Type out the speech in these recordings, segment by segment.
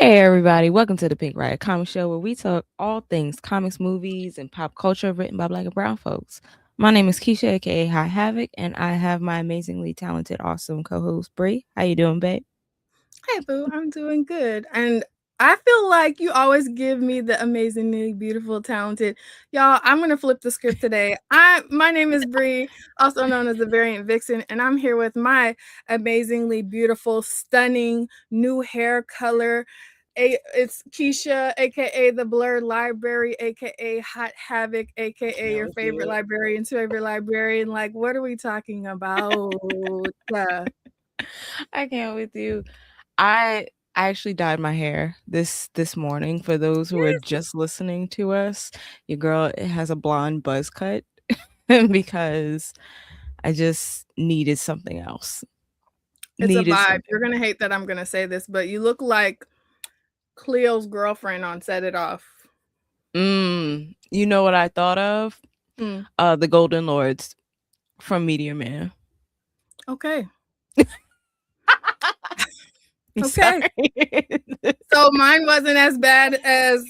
Hey everybody, welcome to the Pink Riot Comic Show where we talk all things comics, movies, and pop culture written by black and brown folks. My name is Keisha, aka Hot Havoc, and I have my amazingly talented, awesome co-host Bree. How you doing, babe? Hey, boo, I'm doing good. And I feel like you always give me the amazingly beautiful, talented. Y'all, I'm gonna flip the script today. My name is Bree, also known as the Variant Vixen, and I'm here with my amazingly beautiful, stunning new hair color. It's Keisha, aka the Blurred Library, aka Hot Havoc, aka That your was favorite you. librarian's favorite librarian. Like, what are we talking about? I can't with you. I actually dyed my hair this morning. For those who are just listening to us, your girl has a blonde buzz cut because I just needed something else. It's a Needed vibe. something. You're gonna hate that I'm gonna say this, but you look like Cleo's girlfriend on Set It Off. You know what I thought of? Hmm. The Golden Lords from Meteor Man. Okay. I'm Okay. sorry. So mine wasn't as bad as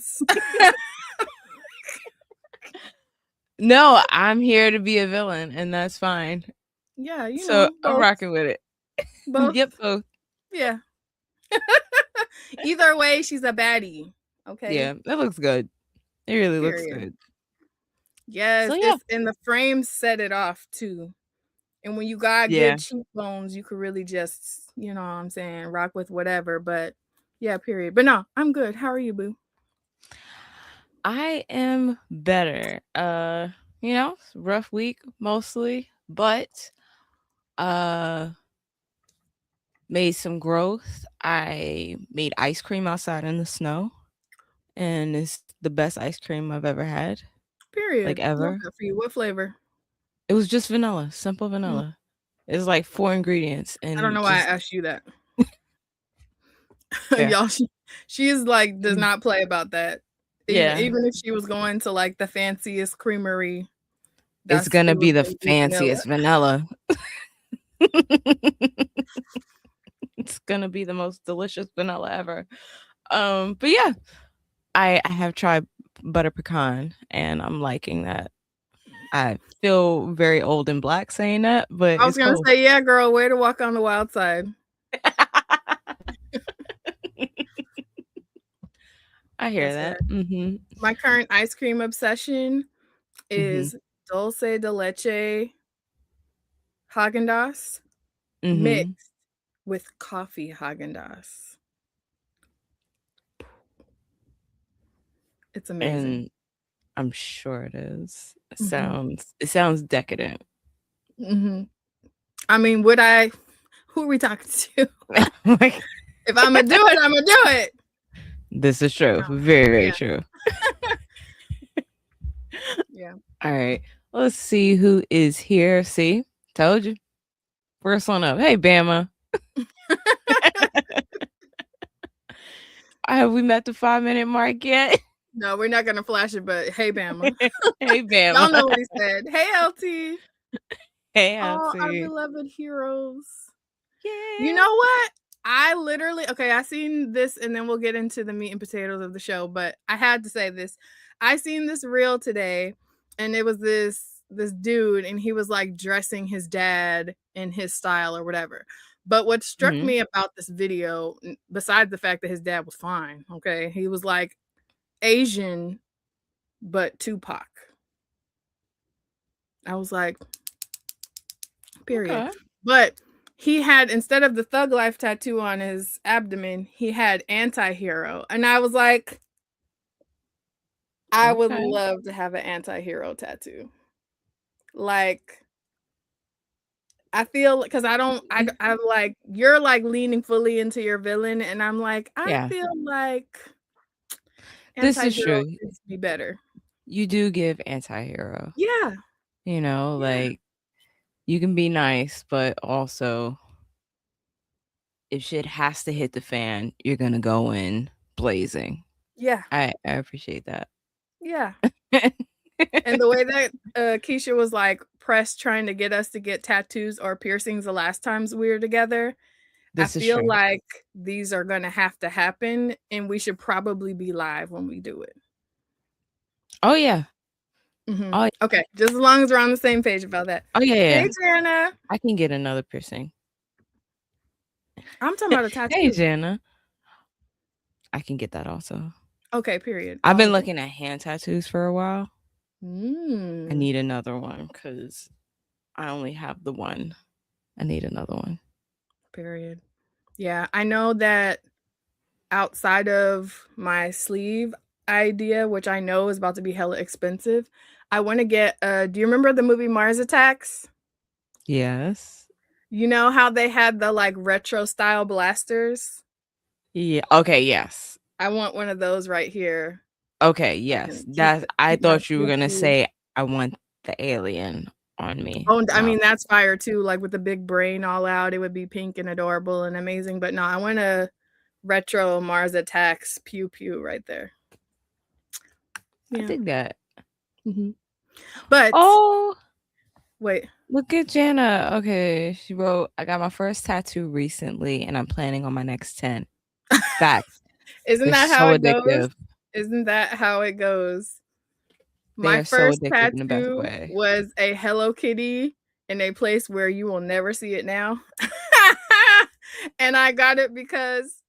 No, I'm here to be a villain, and that's fine. yeah, So I'm both. rocking with it. Both. Yep, both. Yeah. Either way, she's a baddie. Okay. Yeah, that looks good. It really looks Period. good. So Yes, yeah, it's and the frames set it off too. And when you got yeah. good cheekbones, you could really just, what I'm saying, rock with whatever. But yeah, period. But no, I'm good. How are you, boo? I am better. Rough week mostly, but uh made some growth. I made ice cream outside in the snow, and it's the best ice cream I've ever had, like Period. Love ever. that for you. What flavor? It was just vanilla, simple Mm. vanilla. It's like 4 ingredients I don't and know why I just asked you that. yeah. Y'all, she is like does Mm. not play about that. Even Yeah, even if she was going to like the fanciest creamery, it's that's gonna it be was the gonna be vanilla. fanciest vanilla. It's gonna be the most delicious vanilla ever. But yeah, I have tried butter pecan and I'm liking that. I feel very old and black saying that, but I was it's gonna cool. say, yeah, girl, way to walk on the wild side. I hear That's that. right. Mhm. My current ice cream obsession Mhm. is dulce de leche Haagen-Dazs Mhm. mixed with coffee Haagen-Dazs. It's amazing. And I'm sure it is. Mhm. It sounds decadent. Mhm. I mean, would I who are we talking to? Like If Imma do it, Imma do it. this is But true. no. Very, very Yeah. true. Yeah. All right. Let's see who is here. See? Told you. First one up. Hey Bama. Have we met the 5-minute mark yet? No, we're not gonna flash it, but hey, Bama. Hey Y'all Bama. know what he said. Hey, LT. Hey Oh, our LT. beloved heroes. You Yeah. know what? I literally okay, I seen this and then we'll get into the meat and potatoes of the show, but I had to say this. I seen this reel today and it was this dude and he was like dressing his dad in his style or whatever. But what struck Mhm. me about this video, besides the fact that his dad was fine, okay, he was like Asian but Tupac. I was like, period. Okay. But he had instead of the thug life tattoo on his abdomen, he had anti-hero. And I was like, I would Okay. love to have an anti-hero tattoo. Like I feel because I don't I'm like you're like leaning fully into your villain and I'm like I Yeah. feel like This is anti-hero true. needs to be better. You do give anti-hero. Yeah. Yeah. Like you can be nice, but also if shit has to hit the fan, you're gonna go in blazing. Yeah. I appreciate that. Yeah. And the way that Keisha was like pressed trying to get us to get tattoos or piercings the last times we were together, I This is feel true. like these are gonna have to happen, and we should probably be live when we do it. Oh yeah. Oh, Okay, just as long as we're on the same page about that. oh yeah, Hey, yeah. Jana. I can get another piercing. I'm talking about a Hey, tattoo. Jana. I can get that also. Okay, period. I've been Long as looking at hand tattoos for a while. I Mm, need another one because I only have the one. I need another one. period. Yeah, I know that outside of my sleeve idea, which I know is about to be hella expensive, I want to get do you remember the movie Mars Attacks? Yes. You know how they had the like retro style blasters? Yeah. Okay. Yes. I want one of those right here. Okay. I Yes. can That I keep my thought you were pew gonna pew. say I want the alien on me. Oh, I No. mean that's fire too. Like with the big brain all out, it would be pink and adorable and amazing. But no, I want a retro Mars Attacks pew pew right there. I Yeah. dig that. hmm But Oh, wait, look at Jana. Okay, she wrote, "I got my first tattoo recently, and I'm planning on my next 10." Facts. isn't They're that how so it goes? addictive. Isn't that how it goes? They My are so first addictive in the best tattoo way. was a Hello Kitty in a place where you will never see it now. And I got it because,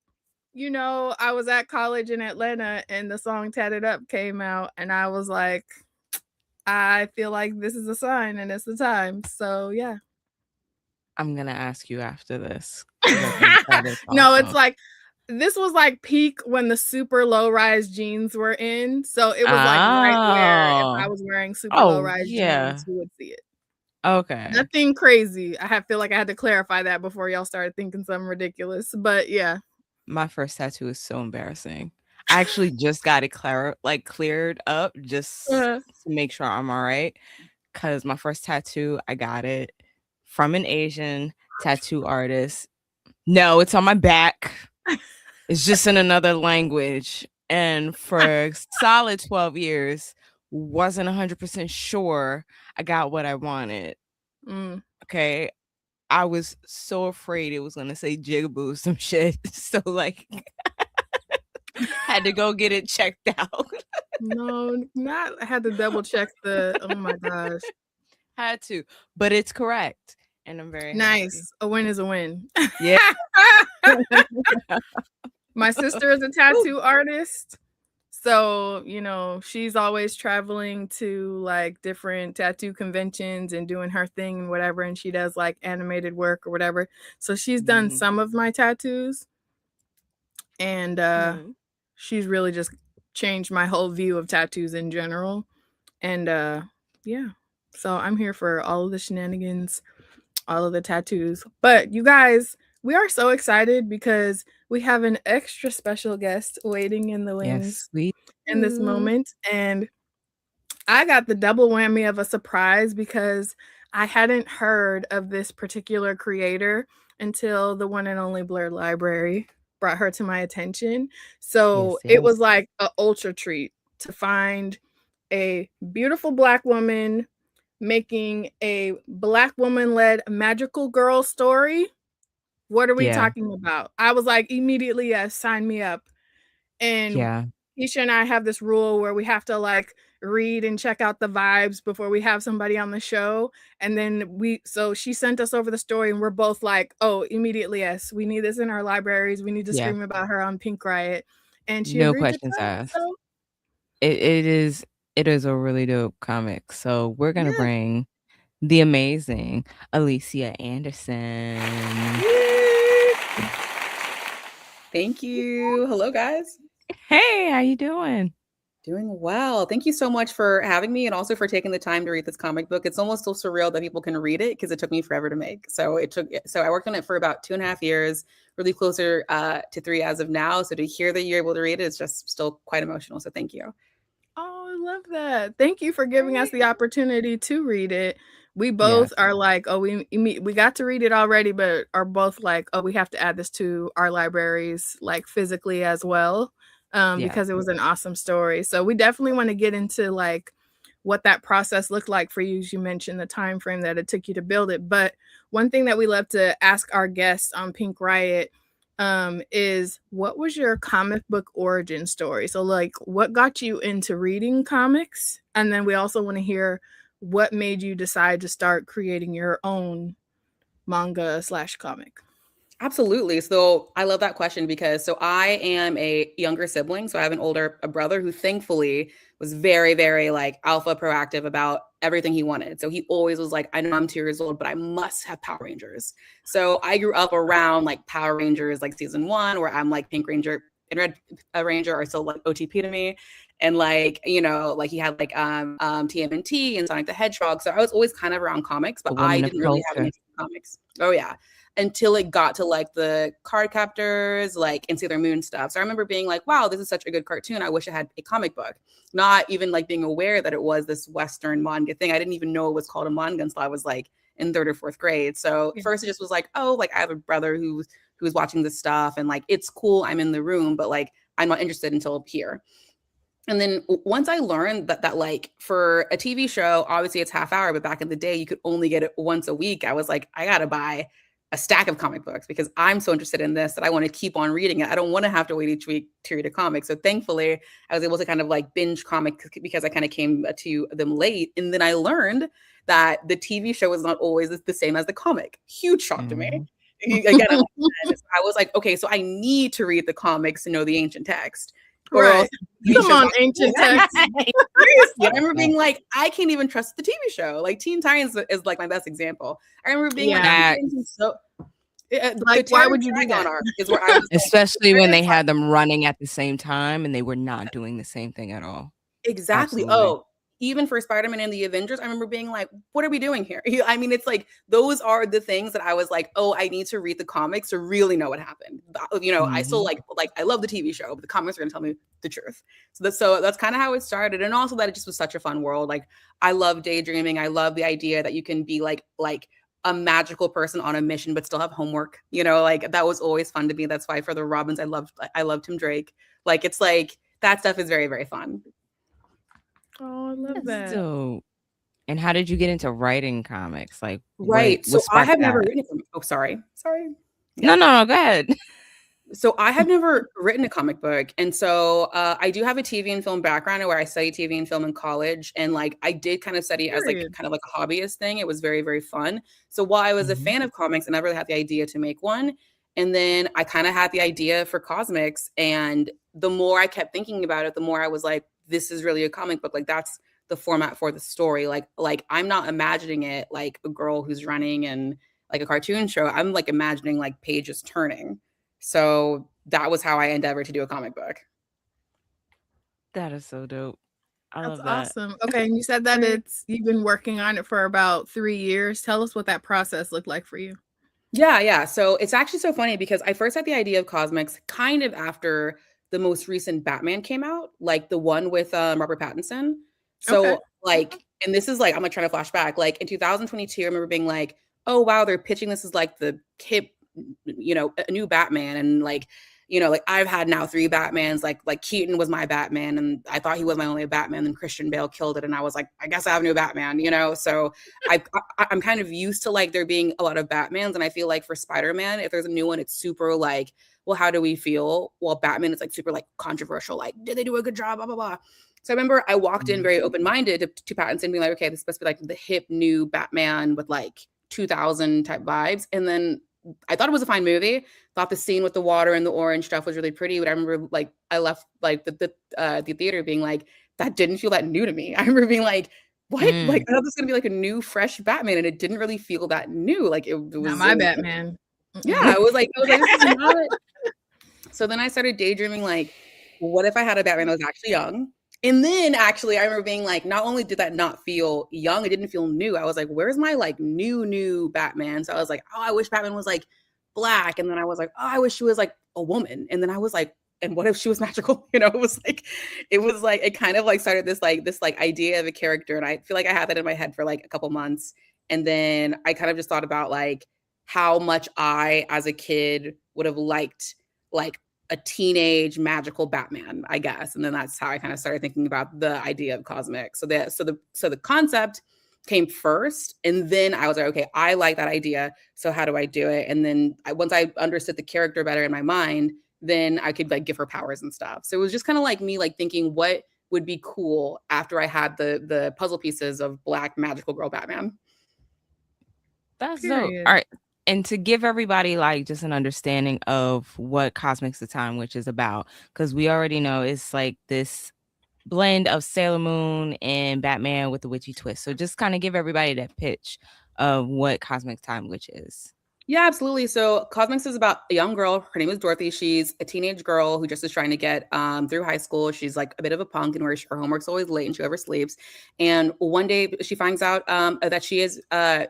I was at college in Atlanta and the song Tatted Up came out, and I was like, I feel like this is a sign and it's the time. So, yeah. I'm gonna ask you after this because I think that is No, it's awesome. like this was like peak when the super low rise jeans were in. So it was like right where if I Oh. was wearing super low Oh, rise jeans, yeah. you would see it. Okay. Nothing crazy. feel like I had to clarify that before y'all started thinking something ridiculous. But yeah. My first tattoo is so embarrassing. I actually just got it cleared up just Uh, to make sure I'm alright. 'Cause my first tattoo, I got it from an Asian tattoo artist. No, it's on my back. It's just in another language. And for solid 12 years, wasn't 100% sure I got what I wanted. mm. Okay. I was so afraid it was gonna say jigaboo some shit. So had to go get it checked out. No, not I had to double check the oh my gosh. Had to, but it's correct, and I'm very happy. Nice. A win is a win. Yeah. My sister is a Ooh. tattoo artist. So, she's always traveling to like different tattoo conventions and doing her thing and whatever. And she does like animated work or whatever. So she's done Mhm. some of my tattoos. And Mhm. she's really just changed my whole view of tattoos in general. And yeah. So I'm here for all of the shenanigans, all of the tattoos. But you guys, we are so excited because we have an extra special guest waiting in the Yes, wings we in this do. moment. And I got the double whammy of a surprise because I hadn't heard of this particular creator until the one and only Blurred Library brought her to my attention. So Yes, it was yes. like an ultra treat to find a beautiful Black woman making a Black woman led magical girl story. What are we Yeah, talking about? I was like, immediately, yes, sign me up. And yeah. Isha and I have this rule where we have to like read and check out the vibes before we have somebody on the show. And then so she sent us over the story and we're both like, oh, immediately, yes, we need this in our libraries. We need to Yeah. scream about her on Pink Riot. And she No agreed to questions come. asked. So It is a really dope comic, so we're gonna yeah. bring the amazing Alysia Anderson. Thank you. Hello, guys. Hey, how you doing? Doing well. Thank you so much for having me and also for taking the time to read this comic book. It's almost so surreal that people can read it because it took me forever to make. So I worked on it for about 2.5 years, really closer to 3 as of now. So to hear that you're able to read it is just still quite emotional. So thank you. Oh, I love that. Thank you for giving us the opportunity to read it. We both Yes, are like, oh, we got to read it already, but are both like, oh, we have to add this to our libraries, like physically as well, yes. because it was an awesome story. So we definitely want to get into like what that process looked like for you. As you mentioned the time frame that it took you to build it. But one thing that we love to ask our guests on Pink Riot is, what was your comic book origin story? So like, what got you into reading comics? And then we also want to hear what made you decide to start creating your own manga / comic. Absolutely. So I love that question because so I am a younger sibling. So I have a brother who thankfully was very, very like alpha proactive about everything he wanted. So he always was like, I know I'm 2 years old, but I must have Power Rangers. So I grew up around like Power Rangers, like season 1, where I'm like Pink Ranger and Red Ranger are still like OTP to me. And like, you know, like he had like TMNT and Sonic the Hedgehog. So I was always kind of around comics, but I didn't really have any comics. Oh yeah. Until it got to like the card captors, like and Sailor Moon stuff. So I remember being like, wow, this is such a good cartoon. I wish I had a comic book. Not even like being aware that it was this Western manga thing. I didn't even know it was called a manga until I was like in 3rd or 4th grade. So first it just was like, oh, like I have a brother who's watching this stuff and like it's cool. I'm in the room, but like I'm not interested until here. And then once I learned that like for a TV show, obviously it's half hour, but back in the day you could only get it once a week. I was like, I gotta buy a stack of comic books because I'm so interested in this that I want to keep on reading it. I don't want to have to wait each week to read a comic. So thankfully I was able to kind of like binge comics because I kind of came to them late. And then I learned that the TV show was not always the same as the comic. Huge shock to me. Again, I was like, okay, so I need to read the comics to know the ancient text. Right. Come on, ancient text. I remember being like, I can't even trust the TV show. Like Teen Titans is like my best example. I remember being like, why would you do that? Is where I was especially when they had them running at the same time and they were not doing the same thing at all. Exactly. Absolutely. Oh, even for Spider-Man and the Avengers, I remember being like, what are we doing here? I mean, it's like, those are the things that I was like, oh, I need to read the comics to really know what happened. You know, I still like, I love the TV show, but the comics are going to tell me the truth. So that's kind of how it started. And also that it just was such a fun world. Like, I love daydreaming. I love the idea that you can be like a magical person on a mission, but still have homework, you know, like that was always fun to me. That's why for the Robins, I loved Tim Drake. Like, it's like, that stuff is very, very fun. Oh, I love that. So, and how did you get into writing comics? Like, right. So I have never written it. Oh, sorry. Yeah. No, go ahead. So I have never written a comic book. And so I do have a TV and film background where I studied TV and film in college. And like, I did kind of study as like kind of like a hobbyist thing. It was very, very fun. So while I was a fan of comics, I never really had the idea to make one. And then I kind of had the idea for Cosmyx. And the more I kept thinking about it, the more I was like, this is really a comic book. Like, that's the format for the story. Like I'm not imagining it like a girl who's running and like a cartoon show. I'm like imagining like pages turning. So that was how I endeavored to do a comic book. That is so dope. That's awesome. Okay, and you said that you've been working on it for about 3 years. Tell us what that process looked like for you. Yeah. So it's actually so funny because I first had the idea of Cosmyx kind of after the most recent Batman came out, like the one with Robert Pattinson. So like, and this is like, I'm like trying to flash back. Like in 2022, I remember being like, oh wow, they're pitching this as like the hip, you know, a new Batman. And like, you know, like I've had now 3 Batmans, like Keaton was my Batman and I thought he was my only Batman, then Christian Bale killed it. And I was like, I guess I have a new Batman, you know? So I'm kind of used to like there being a lot of Batmans. And I feel like for Spider-Man, if there's a new one, it's super like, well, how do we feel? Well, Batman is like super like controversial, like, did they do a good job? Blah, blah, blah. So I remember I walked in very open-minded to Pattinson being like, okay, this is supposed to be like the hip new Batman with like 2000 type vibes. And then I thought it was a fine movie. Thought the scene with the water and the orange stuff was really pretty. But I remember like I left like the theater being like, that didn't feel that new to me. I remember being like, what? Like I thought this was gonna be like a new, fresh Batman, and it didn't really feel that new. Like it was not my Batman. Yeah, it was like this is not. So then I started daydreaming like, what if I had a Batman that was actually young? And then actually I remember being like, not only did that not feel young, it didn't feel new. I was like, where's my like new Batman? So I was like, oh, I wish Batman was like black. And then I was like, oh, I wish she was like a woman. And then I was like, and what if she was magical? You know, it was like, it kind of like started this idea of a character. And I feel like I had that in my head for like a couple months. And then I kind of just thought about like how much I, as a kid, would have liked like a teenage magical Batman, I guess. And then that's how I kind of started thinking about the idea of Cosmyx. So the concept came first, and then I was like, okay, I like that idea. So how do I do it? And then once I understood the character better in my mind, then I could like give her powers and stuff. So it was just kind of like me like thinking what would be cool after I had the puzzle pieces of Black magical girl Batman. That's dope. All right. And to give everybody like just an understanding of what Cosmyx the Time Witch is about, because we already know it's like this blend of Sailor Moon and Batman with the witchy twist. So just kind of give everybody that pitch of what Cosmyx Time Witch is. Yeah, absolutely. So Cosmyx is about a young girl. Her name is Dorothy. She's a teenage girl who just is trying to get through high school. She's like a bit of a punk and where her homework's always late and she oversleeps. And one day she finds out that she is a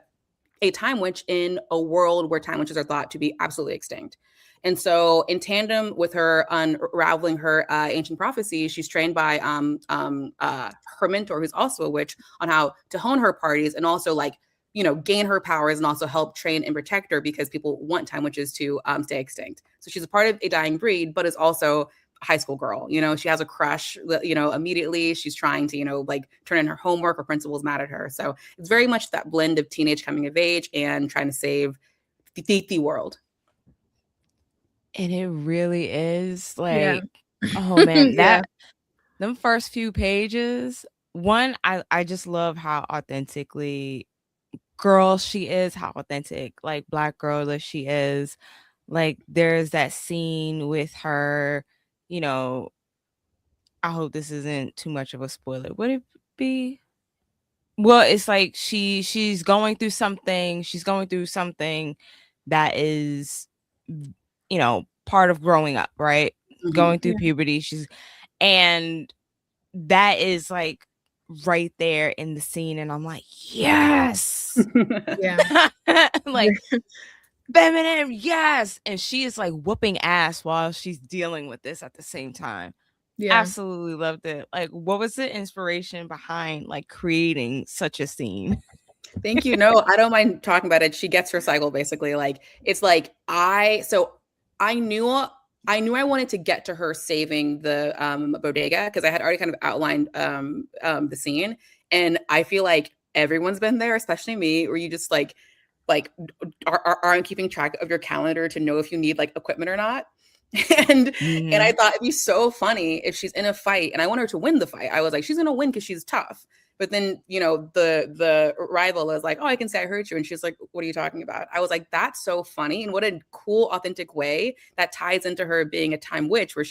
time witch in a world where time witches are thought to be absolutely extinct. And so, in tandem with her unraveling her ancient prophecies, she's trained by her mentor, who's also a witch, on how to hone her parties and also like gain her powers and also help train and protect her because people want time witches to stay extinct. So she's a part of a dying breed, but is also high school girl. She has a crush, immediately. She's trying to, like turn in her homework. Her principal's mad at her. So it's very much that blend of teenage coming of age and trying to save the world. And it really is like, oh man, them first few pages. One, I just love how authentically girl she is, how authentic like Black girl that she is. Like there's that scene with her, I hope this isn't too much of a spoiler. Would it be? Well, it's like she's going through something. She's going through something that is, part of growing up, right? Mm-hmm. Going through puberty. And that is like right there in the scene, and I'm like, yes, yeah, like feminine, yes. And she is like whooping ass while she's dealing with this at the same time. Yeah, absolutely loved it. Like, what was the inspiration behind like creating such a scene? Thank you. No, I don't mind talking about it. She gets her cycle basically. Like it's like I knew I wanted to get to her saving the bodega because I had already kind of outlined the scene, and I feel like everyone's been there, especially me, where you just like aren't keeping track of your calendar to know if you need like equipment or not. And I thought it'd be so funny if she's in a fight and I want her to win the fight. I was like, she's gonna win because she's tough. But then, the rival is like, oh, I can say I hurt you. And she's like, what are you talking about? I was like, that's so funny. And what a cool, authentic way that ties into her being a time witch where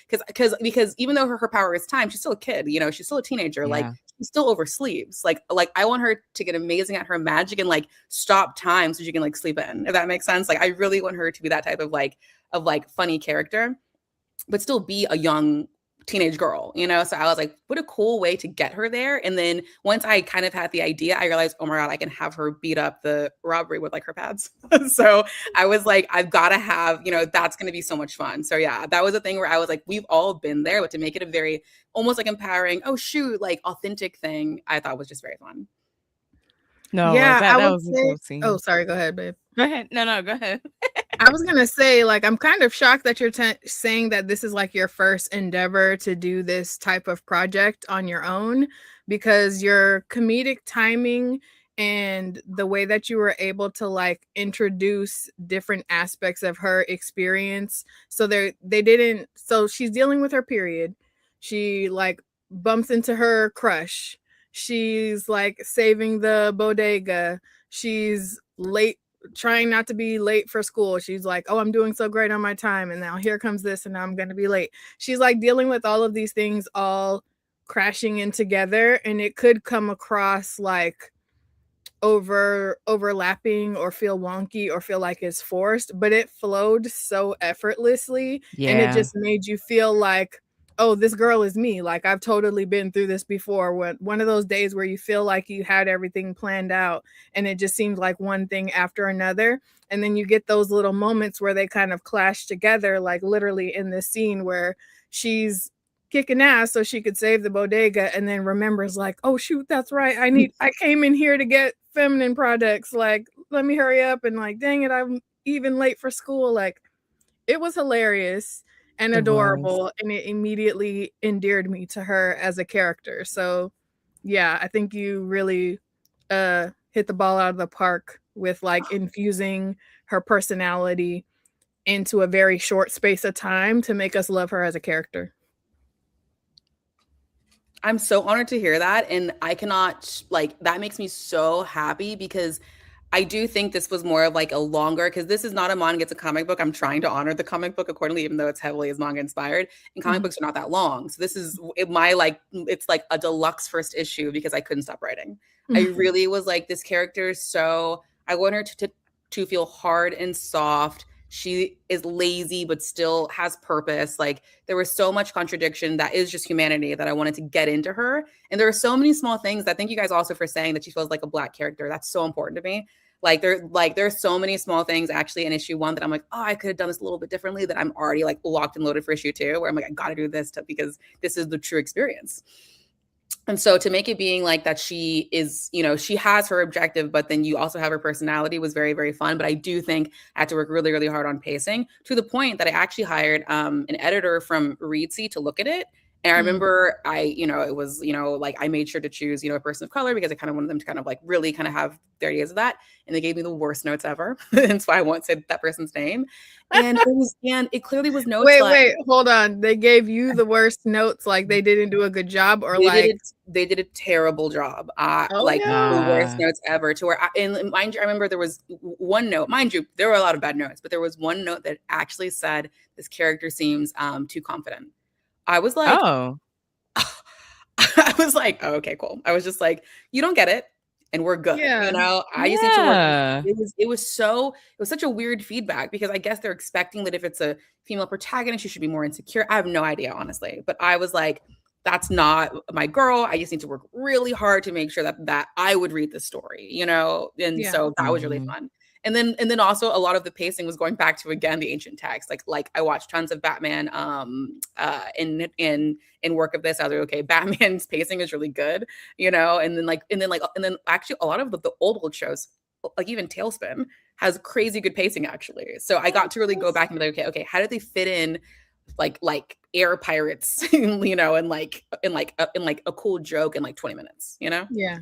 because even though her power is time, she's still a kid, she's still a teenager. Yeah. Like she still oversleeps. Like I want her to get amazing at her magic and like stop time so she can like sleep in, if that makes sense. Like I really want her to be that type of funny character, but still be a young teenage girl, So I was like, what a cool way to get her there. And then once I kind of had the idea, I realized, oh my God, I can have her beat up the robbery with like her pads. So I was like, I've got to have, that's going to be so much fun. So yeah, that was a thing where I was like, we've all been there, but to make it a very almost like empowering, oh shoot, like authentic thing, I thought was just very fun. No, yeah, that was a cool scene. Oh, sorry. Go ahead, babe. Go ahead. No, go ahead. I was going to say, like, I'm kind of shocked that you're saying that this is like your first endeavor to do this type of project on your own, because your comedic timing and the way that you were able to like introduce different aspects of her experience. So she's dealing with her period. She like bumps into her crush. She's like saving the bodega. She's late, trying not to be late for school. She's like, oh, I'm doing so great on my time, and now here comes this, and now I'm going to be late. She's like dealing with all of these things all crashing in together, and it could come across like overlapping or feel wonky or feel like it's forced, but it flowed so effortlessly. Yeah. And it just made you feel like, oh, this girl is me. Like I've totally been through this before. One of those days where you feel like you had everything planned out and it just seems like one thing after another. And then you get those little moments where they kind of clash together, like literally in this scene where she's kicking ass so she could save the bodega and then remembers like, oh shoot, that's right. I came in here to get feminine products. Like, let me hurry up, and like, dang it, I'm even late for school. Like, it was hilarious. and It was. adorable, and it immediately endeared me to her as a character. So yeah, I think you really hit the ball out of the park with like infusing her personality into a very short space of time to make us love her as a character. I'm so honored to hear that. And I cannot, like, that makes me so happy because I do think this was more of like a longer, because this is not a manga, it's a comic book. I'm trying to honor the comic book accordingly, even though it's heavily as manga inspired. And comic books are not that long. So this is my, like, it's like a deluxe first issue because I couldn't stop writing. I really was like, this character is so, I want her to feel hard and soft. She is lazy, but still has purpose. Like, there was so much contradiction that is just humanity that I wanted to get into her. And there are so many small things that, thank you guys also for saying that she feels like a Black character. That's so important to me. There's so many small things actually in issue 1 that I'm like, oh, I could have done this a little bit differently, that I'm already like locked and loaded for issue 2, where I'm like, I got to do this because this is the true experience. And so to make it being like that, she is, she has her objective, but then you also have her personality, was very, very fun. But I do think I had to work really, really hard on pacing, to the point that I actually hired an editor from Reedsy to look at it. And I remember it was, like, I made sure to choose, a person of color, because I kind of wanted them to kind of like really kind of have their ideas of that. And they gave me the worst notes ever. And so I won't say that person's name. And it clearly was notes. Wait, hold on. They gave you the worst notes, like they didn't do a good job, or they did a terrible job. No. The worst notes ever. To where, and mind you, I remember there was one note. Mind you, there were a lot of bad notes, but there was one note that actually said, "This character seems too confident." I was like, oh, I was like, oh, okay, cool. I was just like, you don't get it, and we're good. Yeah. I just need to work. It was such a weird feedback, because I guess they're expecting that if it's a female protagonist, she should be more insecure. I have no idea, honestly. But I was like, that's not my girl. I just need to work really hard to make sure that I would read the story, And so that was really fun. And then also a lot of the pacing was going back to, again, the ancient text. Like I watched tons of Batman in work of this. I was like, okay, Batman's pacing is really good, and then actually a lot of the old shows, like even Tailspin, has crazy good pacing actually. So I got to really go back and be like, okay, how did they fit in like air pirates, and like a cool joke in like 20 minutes, Yeah.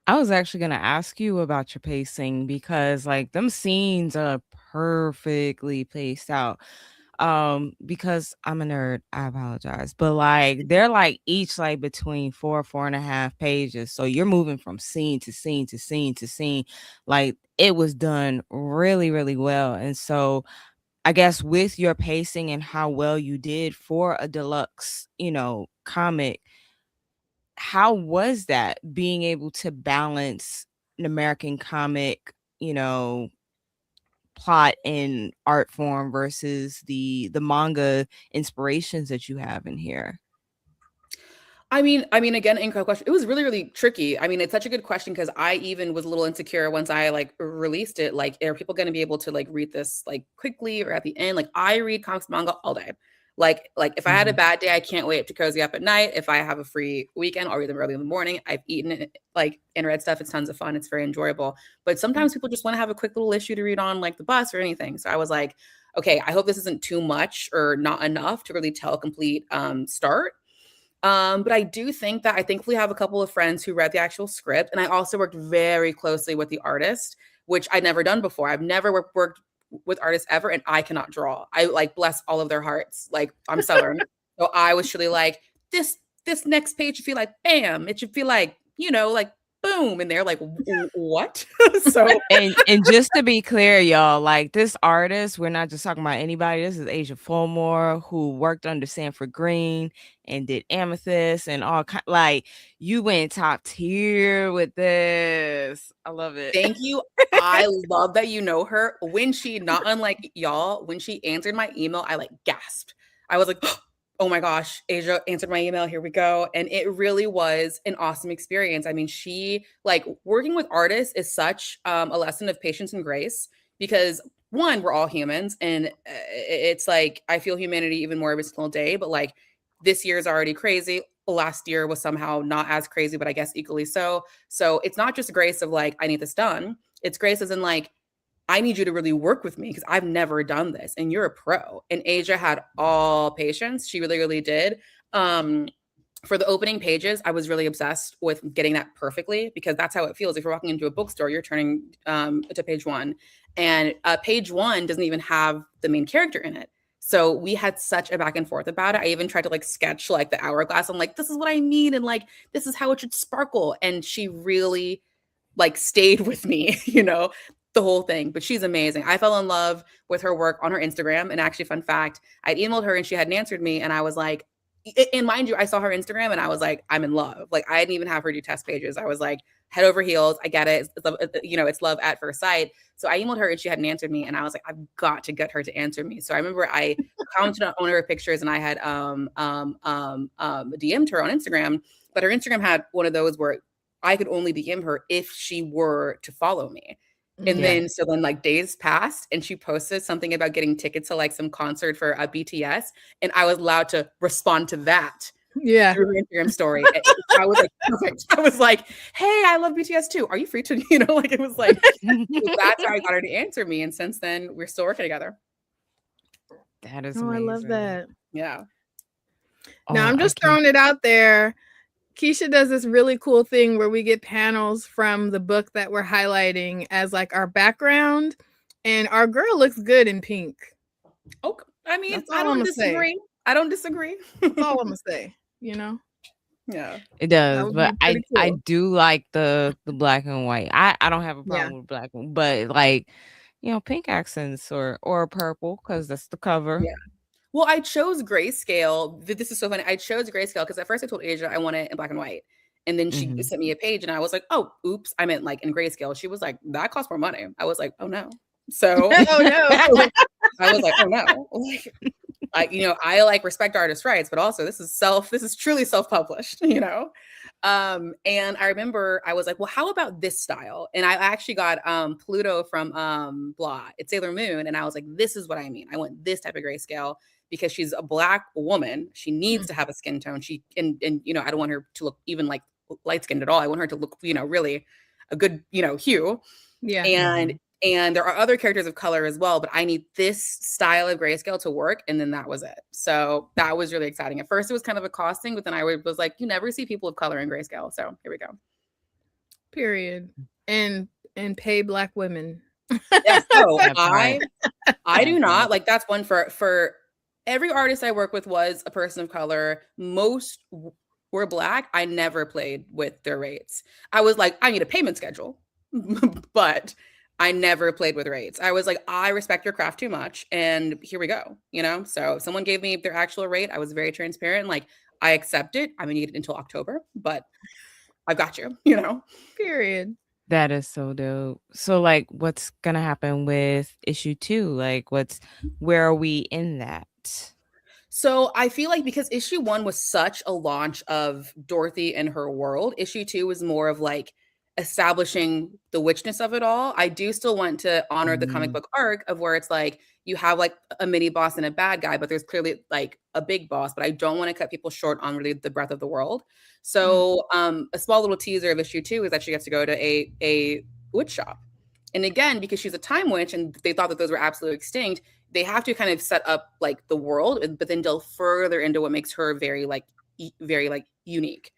I was actually gonna ask you about your pacing, because like them scenes are perfectly paced out. Because I'm a nerd, I apologize. But like they're like each like between 4.5 pages. So you're moving from scene to scene to scene to scene. Like it was done really, really well. And so I guess with your pacing and how well you did for a deluxe, comic, how was that, being able to balance an American comic, plot and art form versus the manga inspirations that you have in here? I mean, again, incredible question. It was really, really tricky. I mean, it's such a good question, because I even was a little insecure once I like released it. Like, are people going to be able to like read this like quickly or at the end? Like, I read comics manga all day. Like if I had a bad day, I can't wait to cozy up at night. If I have a free weekend, I'll read them early in the morning. I've eaten it, like, and read stuff. It's tons of fun. It's very enjoyable. But sometimes people just want to have a quick little issue to read on like the bus or anything. So I was like, okay, I hope this isn't too much or not enough to really tell a complete start. But I do think that I thankfully have a couple of friends who read the actual script. And I also worked very closely with the artist, which I'd never done before. I've never worked with artists ever, and I cannot draw. I like bless all of their hearts. Like, I'm Southern. So I was truly like, this next page should feel like bam. It should feel like, like boom. And they're like, what? So And just to be clear, y'all, like this artist, we're not just talking about anybody. This is Asia Fulmore, who worked under Sanford Green and did Amethyst and all kind. Like, you went top tier with this. I love it. Thank you. I love that you know her. When she, not unlike y'all, when she answered my email, I like gasped. I was like, oh my gosh, Asia answered my email. Here we go. And it really was an awesome experience. I mean, she, like, working with artists is such a lesson of patience and grace, because one, we're all humans, and it's like, I feel humanity even more every single day. But like, this year is already crazy. Last year was somehow not as crazy, but I guess equally so. So it's not just grace of like, I need this done. It's grace as in like, I need you to really work with me because I've never done this and you're a pro. And Asia had all patience. She really, really did. For the opening pages, I was really obsessed with getting that perfectly because that's how it feels. If you're walking into a bookstore, you're turning to page one, and page one doesn't even have the main character in it. So we had such a back and forth about it. I even tried to like sketch like the hourglass. I'm like, this is what I need, and like this is how it should sparkle. And she really like stayed with me, the whole thing. But she's amazing. I fell in love with her work on her Instagram. And actually, fun fact, I'd emailed her and she hadn't answered me, and I was like, and mind you, I saw her Instagram and I was like, I'm in love. Like I didn't even have her do test pages. I was like, head over heels. I get it. It's love at first sight. So I emailed her and she hadn't answered me. And I was like, I've got to get her to answer me. So I remember I commented on her pictures and I had DM'd her on Instagram, but her Instagram had one of those where I could only DM her if she were to follow me. And then like days passed and she posted something about getting tickets to like some concert for a BTS. And I was allowed to respond to that through her Instagram story. I was like, perfect. I was like, hey, I love BTS too. Are you free to, like it was like, that's how I got her to answer me. And since then we're still working together. That is amazing. I love that. Yeah. Now I'm just throwing it out there. Keisha does this really cool thing where we get panels from the book that we're highlighting as like our background, and our girl looks good in pink. Okay. I mean, I don't disagree. I don't disagree. That's all I'm gonna say, Yeah. It does, but I do like the black and white. I don't have a problem with black, but like, pink accents or purple because that's the cover. Yeah. Well, I chose grayscale. This is so funny. I chose grayscale because at first I told Asia I want it in black and white. And then she sent me a page and I was like, oh, oops, I meant like in grayscale. She was like, that costs more money. I was like, oh no. So oh no. I was like, oh no. Like, I like respect artist rights, but also this is truly self-published, And I remember I was like, well, how about this style? And I actually got Pluto from Blah. It's Sailor Moon. And I was like, this is what I mean. I want this type of grayscale because she's a Black woman. She needs to have a skin tone. And I don't want her to look even like light skinned at all. I want her to look, really a good, hue. Yeah. And there are other characters of color as well, but I need this style of grayscale to work. And then that was it. So that was really exciting. At first it was kind of a cost thing, but then I was like, you never see people of color in grayscale. So here we go. Period. And pay Black women. Yeah, so I do not like, that's one for every artist I work with was a person of color. Most were Black. I never played with their rates. I was like, I need a payment schedule, but I never played with rates. I was like, I respect your craft too much. And here we go. So if someone gave me their actual rate, I was very transparent. Like, I accept it. I'm gonna need it until October, but I've got you, Period. That is so dope. So like, what's gonna happen with issue 2? Like, where are we in that? So I feel like because issue 1 was such a launch of Dorothy and her world, issue 2 was more of like establishing the witchness of it all. I do still want to honor the comic book arc of where it's like you have like a mini boss and a bad guy, but there's clearly like a big boss, but I don't want to cut people short on really the breadth of the world. So a small little teaser of issue 2 is that she gets to go to a witch shop. And again, because she's a time witch and they thought that those were absolutely extinct, they have to kind of set up like the world, but then delve further into what makes her very unique.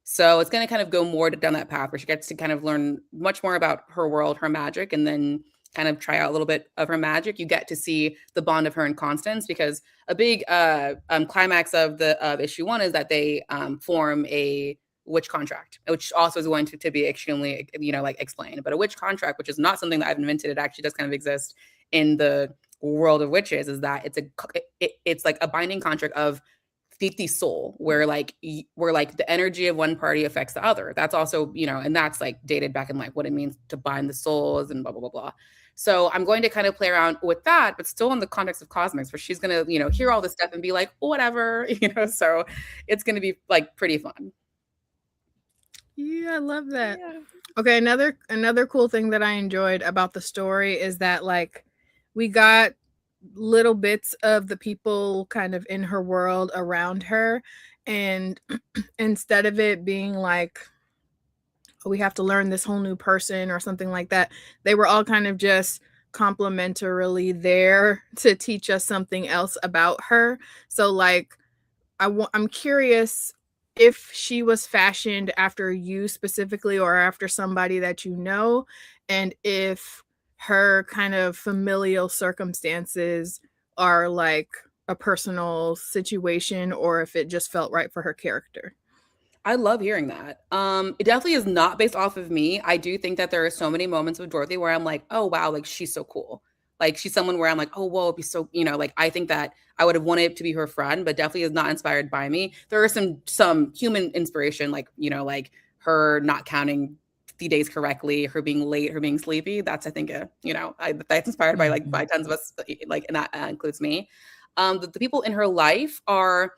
So it's going to kind of go more down that path where she gets to kind of learn much more about her world, her magic, and then kind of try out a little bit of her magic. You get to see the bond of her and Constance, because a big climax of issue 1 is that they form a witch contract, which also is going to be extremely, explained. But a witch contract, which is not something that I've invented, it actually does kind of exist in the world of witches, is that it's like a binding contract of the soul, where the energy of one party affects the other. That's also, and that's like dated back in like what it means to bind the souls and blah, blah, blah, blah. So I'm going to kind of play around with that, but still in the context of Cosmyx, where she's going to, hear all this stuff and be like, whatever, so it's going to be like pretty fun. Yeah, I love that. Yeah. Okay. Another cool thing that I enjoyed about the story is that like we got little bits of the people kind of in her world around her, and instead of it being like, oh, we have to learn this whole new person or something like that, they were all kind of just complementarily there to teach us something else about her. So like I'm curious if she was fashioned after you specifically or after somebody that you know, and if her kind of familial circumstances are like a personal situation or if it just felt right for her character. I love hearing that. It definitely is not based off of me. I do think that there are so many moments with Dorothy where I'm like, oh wow, like she's so cool. Like she's someone where I'm like, oh whoa, it'd be so, like I think that I would have wanted to be her friend, but definitely is not inspired by me. There are some human inspiration, like, like her not counting the days correctly, her being late, her being sleepy. That's I think that's inspired by like Mhm. by tons of us, like, and that includes me. The people in her life are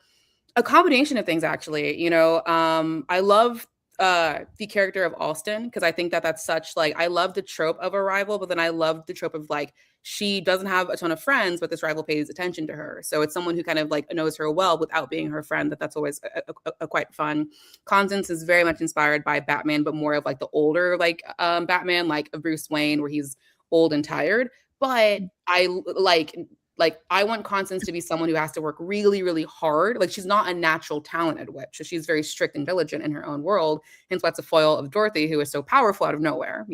a combination of things, actually. I love the character of Alston because I think that that's such like I love the trope of a rival, but then I love the trope of like she doesn't have a ton of friends, but this rival pays attention to her. So it's someone who kind of like knows her well without being her friend. That's always a quite fun. Constance is very much inspired by Batman, but more of like the older like Batman, like of Bruce Wayne, where he's old and tired. But I like I want Constance to be someone who has to work really, really hard. Like she's not a natural talented witch. So she's very strict and diligent in her own world. Hence what's a foil of Dorothy, who is so powerful out of nowhere.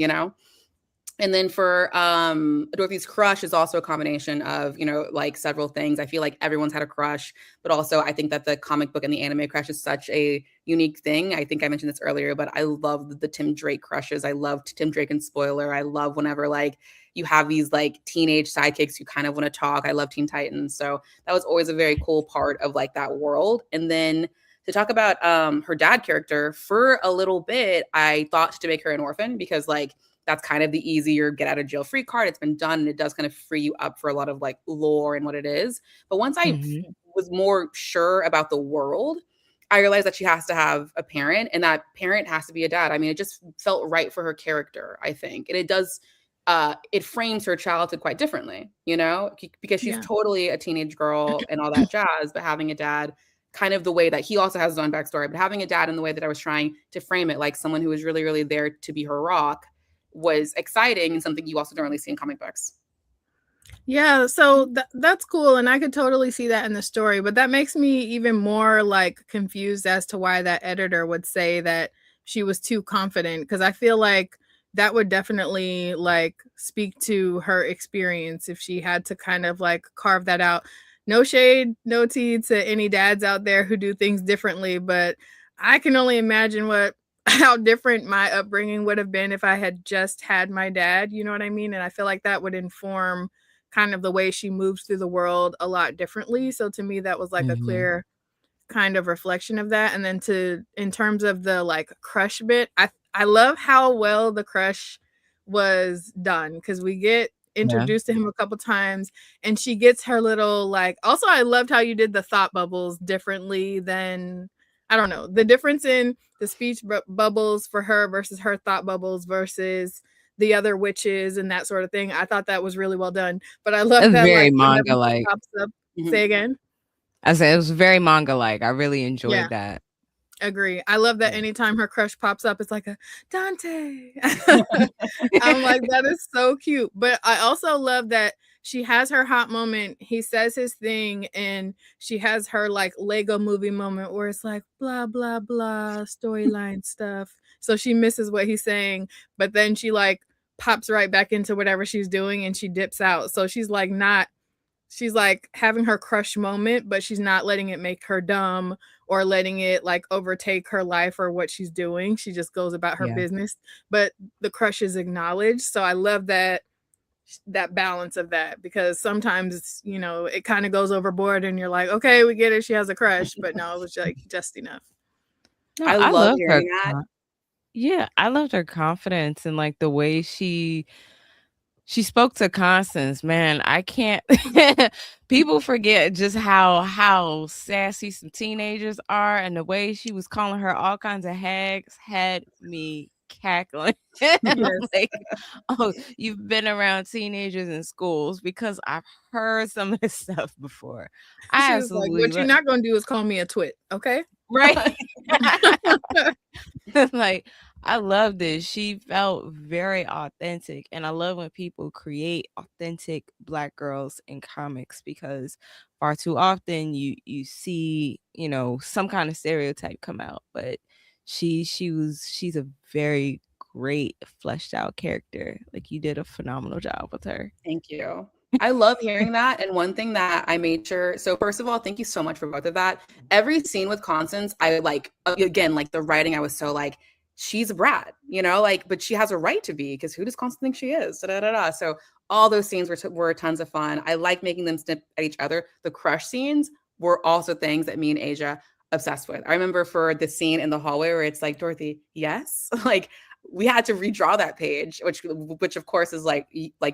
And then for Dorothy's crush is also a combination of, like several things. I feel like everyone's had a crush, but also I think that the comic book and the anime crush is such a unique thing. I think I mentioned this earlier, but I love the Tim Drake crushes. I loved Tim Drake and Spoiler. I love whenever like you have these like teenage sidekicks who kind of want to talk. I love Teen Titans. So that was always a very cool part of like that world. And then to talk about her dad character, for a little bit, I thought to make her an orphan because like that's kind of the easier get out of jail free card. It's been done and it does kind of free you up for a lot of like lore and what it is. But once I Mhm. was more sure about the world, I realized that she has to have a parent and that parent has to be a dad. I mean, it just felt right for her character, I think. And it does it frames her childhood quite differently, because she's Yeah. totally a teenage girl and all that jazz, but having a dad kind of the way that he also has his own backstory, but having a dad in the way that I was trying to frame it, like someone who was really, really there to be her rock, was exciting and something you also don't really see in comic books. Yeah, so that's cool, and I could totally see that in the story, but that makes me even more like confused as to why that editor would say that she was too confident because I feel like that would definitely like speak to her experience if she had to kind of like carve that out. No shade, no tea to any dads out there who do things differently, but I can only imagine what how different my upbringing would have been if I had just had my dad, you know what I mean? And I feel like that would inform kind of the way she moves through the world a lot differently. So to me, that was like a Mhm. clear kind of reflection of that. And then in terms of the like crush bit, I love how well the crush was done because we get Yeah. introduced to him a couple times and she gets her little like also I loved how you did the thought bubbles differently than I don't know the difference in the speech bubbles for her versus her thought bubbles versus the other witches and that sort of thing. I thought that was really well done. But I love It's that very like whenever he manga-like. pops up, Mhm. say again. I said it was very manga-like. I really Yeah. enjoyed that. Agree. I love that Yeah. anytime her crush pops up, it's like a Dante. I'm like, that is so cute. But I also love that she has her hot moment. He says his thing, and she has her like Lego movie moment where it's like blah, blah, blah, storyline stuff. So she misses what he's saying, but then she like pops right back into whatever she's doing and she dips out. So she's like having her crush moment, but she's not letting it make her dumb or letting it like overtake her life or what she's doing. She just goes about her Yeah. business, but the crush is acknowledged. So I love that balance of that because sometimes, it kind of goes overboard and you're like, okay, we get it. She has a crush, but no, it was like just enough. No, I I love loved her hearing that. yeah, I loved her confidence and, like, the way she spoke to Constance, man, I can't people forget just how sassy some teenagers are, and the way she was calling her all kinds of hags had me cackling. I'm Yes. like, "Oh, you've been around teenagers in schools because I've heard some of this stuff before." I She was like, absolutely what you're lo not going to do is call me a twit. Okay. right? Like, I love this. She felt very authentic, and I love when people create authentic Black girls in comics, because far too often you see, some kind of stereotype come out, but she's a very great fleshed out character. Like, you did a phenomenal job with her. Thank you. I love hearing that. And one thing that I made sure, so first of all, thank you so much for both of that. Every scene with Constance, I like, again, like the writing, I was so like, she's a brat, like, but she has a right to be, because who does Constance think she is? Da, da, da, da. So all those scenes were tons of fun. I like making them snip at each other. The crush scenes were also things that me and Asia obsessed with. I remember for the scene in the hallway where it's like, Dorothy, yes, like, we had to redraw that page, which of course is like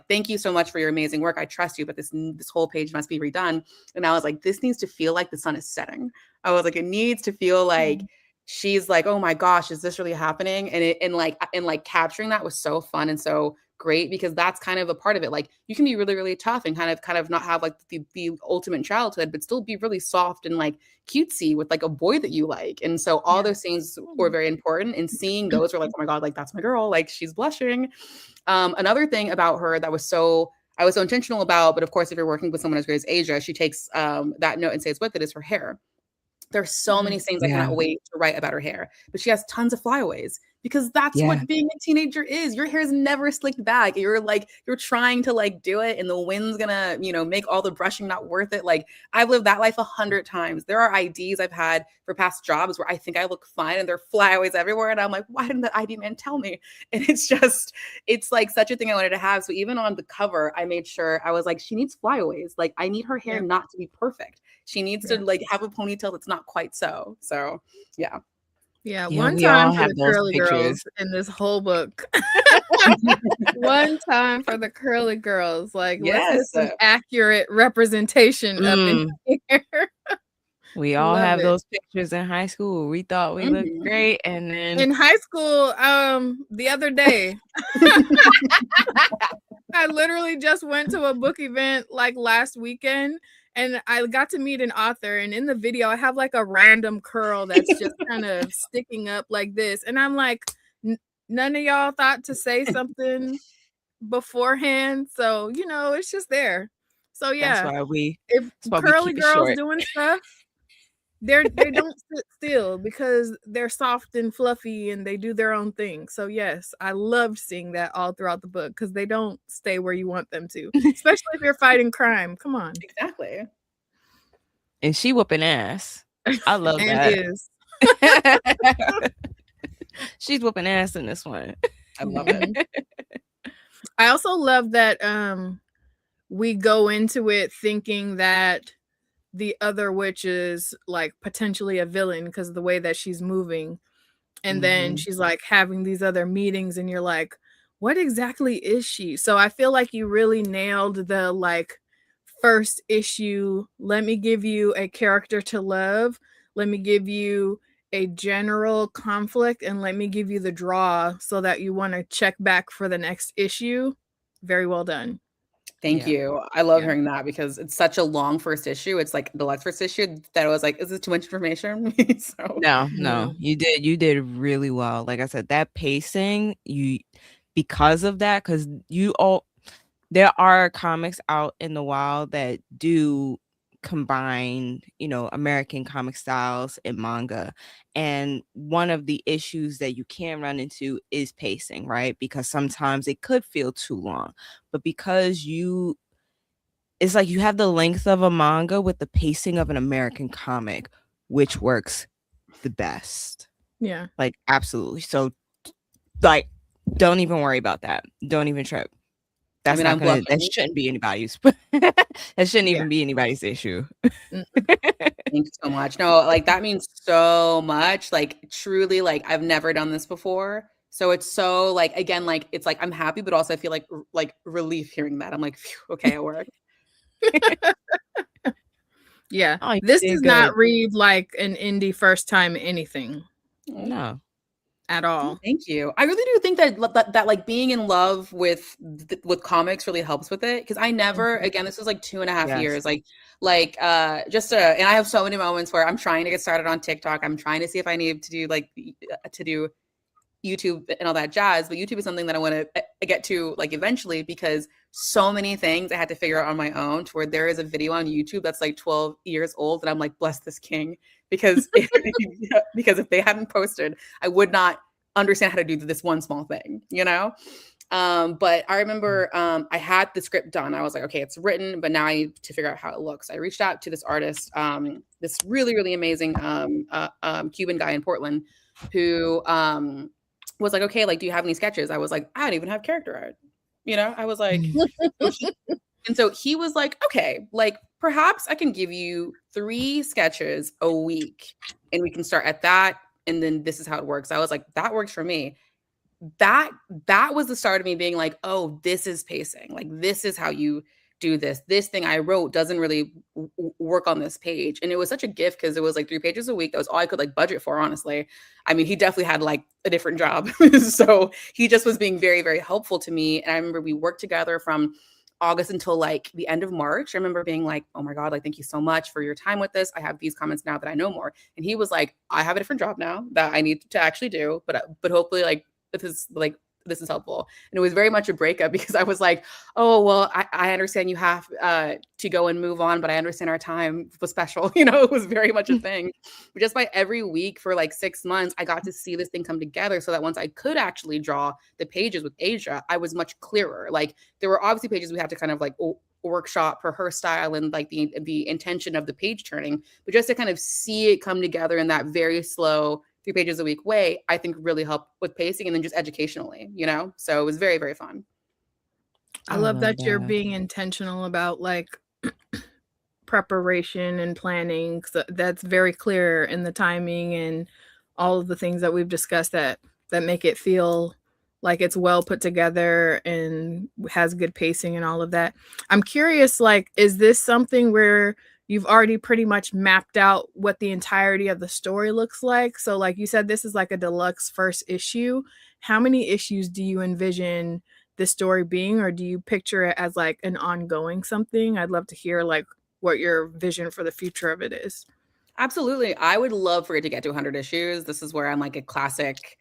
thank you so much for your amazing work. I trust you, but this whole page must be redone. And I was like, this needs to feel like the sun is setting. I was like, it needs to feel like she's like, oh my gosh, is this really happening? And like capturing that was so fun and so great, because that's kind of a part of it. Like, you can be really, really tough and kind of not have like the ultimate childhood, but still be really soft and like cutesy with like a boy that you like. And so all those things were very important, and seeing those were like, oh my God, like that's my girl, like she's blushing. Another thing about her that was I was so intentional about, but of course, if you're working with someone as great as Asia, she takes that note and says with it, is her hair. There's so many things I cannot wait to write about her hair, but she has tons of flyaways, because that's what being a teenager is. Your hair is never slicked back. You're trying to like do it, and the wind's gonna, make all the brushing not worth it. Like, I've lived that life 100 times. There are IDs I've had for past jobs where I think I look fine and there are flyaways everywhere. And I'm like, why didn't the ID man tell me? And it's like such a thing I wanted to have. So even on the cover, I made sure I was like, she needs flyaways. Like, I need her hair not to be perfect. She needs to like have a ponytail that's not quite so. So yeah. Yeah, one time for the curly girls in this whole book. One time for the curly girls. Like, let's get some accurate representation up in here. We all have those pictures in high school. We thought we looked great, and then in high school, the other day, I literally just went to a book event like last weekend, and I got to meet an author, and in the video I have like a random curl that's just kind of sticking up like this, and I'm like, none of y'all thought to say something beforehand, so it's just there. So yeah, that's why if curly girls doing stuff, they don't sit still, because they're soft and fluffy and they do their own thing. So yes, I loved seeing that all throughout the book, because they don't stay where you want them to, especially if you're fighting crime. Come on. Exactly. And she whooping ass. I love that. Is. She's whooping ass in this one. I love it. I also love that we go into it thinking that the other witch is like potentially a villain because of the way that she's moving, and then she's like having these other meetings, and you're like, what exactly is she? So I feel like you really nailed the like first issue, let me give you a character to love, let me give you a general conflict, and let me give you the draw so that you want to check back for the next issue. Very well done. Thank you. I love hearing that, because it's such a long first issue. It's like the deluxe first issue that I was like, is this too much information? So No, you did really well. Like I said, that pacing, because of that, because there are comics out in the wild that do combine, American comic styles and manga. And one of the issues that you can run into is pacing, right? Because sometimes it could feel too long. But because it's like you have the length of a manga with the pacing of an American comic, which works the best. Yeah. Like, absolutely. So, like, don't even worry about that. Don't even trip. That shouldn't be anybody's. That shouldn't even be anybody's issue. Thank you so much. No, like that means so much. Like, truly, like I've never done this before. So it's so like, again, like it's like I'm happy, but also I feel like relief hearing that. I'm like, phew, okay, it worked. Yeah. This does not read like an indie first time anything. No. at all. Thank you. I really do think that like being in love with comics really helps with it, because I never, again, this was like 2.5 years, and I have so many moments where I'm trying to get started on TikTok. I'm trying to see if I need to do YouTube and all that jazz, but YouTube is something that I want to get to like eventually, because so many things I had to figure out on my own, to where there is a video on YouTube that's like 12 years old and I'm like, bless this king, because because if they hadn't posted, I would not understand how to do this one small thing, but I remember I had the script done. I was like, okay, it's written, but now I need to figure out how it looks. I reached out to this artist, this really, really amazing Cuban guy in Portland, who was like, okay, like, do you have any sketches? I was like, I don't even have character art. I was like, and so he was like, okay, like, perhaps I can give you 3 sketches a week and we can start at that. And then this is how it works. I was like, that works for me. That was the start of me being like, oh, this is pacing. Like, this is how you do this. This thing I wrote doesn't really work on this page. And it was such a gift, because it was like 3 pages a week. That was all I could like budget for, honestly. I mean, he definitely had like a different job. So he just was being very, very helpful to me. And I remember we worked together from August until like the end of March. I remember being like, oh my God, like, thank you so much for your time with this. I have these comments now that I know more. And he was like, I have a different job now that I need to actually do, but hopefully like this is helpful. And it was very much a breakup, because I was like, oh, well, I understand you have to go and move on, but I understand our time was special. It was very much a thing. But just by every week for like 6 months, I got to see this thing come together, so that once I could actually draw the pages with Asia, I was much clearer. Like, there were obviously pages we had to kind of like workshop for her style and like the intention of the page turning, but just to kind of see it come together in that very slow 3 pages a week way, I think really helped with pacing, and then just educationally, so it was very, very fun. I love that you're being intentional about like preparation and planning. So that's very clear in the timing and all of the things that we've discussed that make it feel like it's well put together and has good pacing and all of that. I'm curious, like, is this something where you've already pretty much mapped out what the entirety of the story looks like? So like you said, this is like a deluxe first issue. How many issues do you envision this story being, or do you picture it as like an ongoing something? I'd love to hear like what your vision for the future of it is. Absolutely. I would love for it to get to 100 issues. This is where I'm like a classic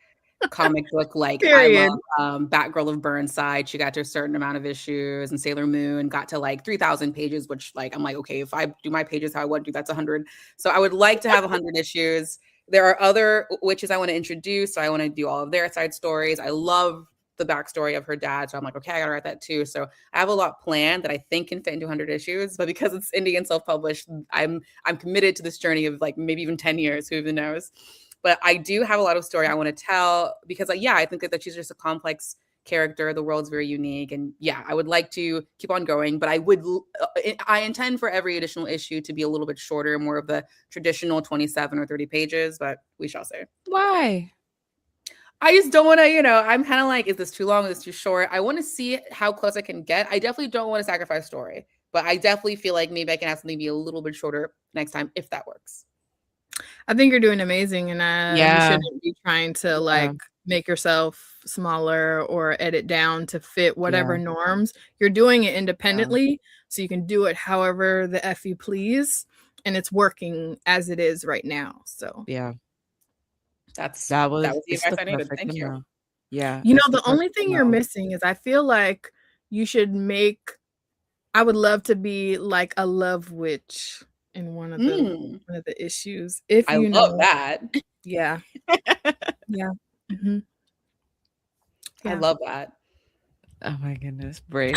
comic book, like, Period. I love Batgirl of Burnside. She got to a certain amount of issues, and Sailor Moon got to like 3,000 pages, which like, I'm like, okay, if I do my pages how I want to do, that's 100. So I would like to have 100 issues. There are other witches I want to introduce, so I want to do all of their side stories. I love the backstory of her dad, so I'm like, okay, I gotta write that too. So I have a lot planned that I think can fit into 100 issues, but because it's indie and self-published, I'm committed to this journey of like maybe even 10 years, who even knows. But I do have a lot of story I want to tell, because like, yeah, I think that she's just a complex character. The world's very unique, and yeah, I would like to keep on going, but I intend for every additional issue to be a little bit shorter, more of the traditional 27 or 30 pages, but we shall see. Why? I just don't want to, I'm kind of like, is this too long? Is this too short? I want to see how close I can get. I definitely don't want to sacrifice story, but I definitely feel like maybe I can have something be a little bit shorter next time, if that works. I think you're doing amazing, and you shouldn't be trying to like make yourself smaller or edit down to fit whatever norms. You're doing it independently, so you can do it however the F you please, and it's working as it is right now. So yeah, that was the advice I needed. Thank you. Yeah, the only thing you're missing is I feel like you should I would love to be like a love witch in one of the issues. If I love that. Yeah. Yeah. Mm-hmm. I love that. Oh my goodness, Bray.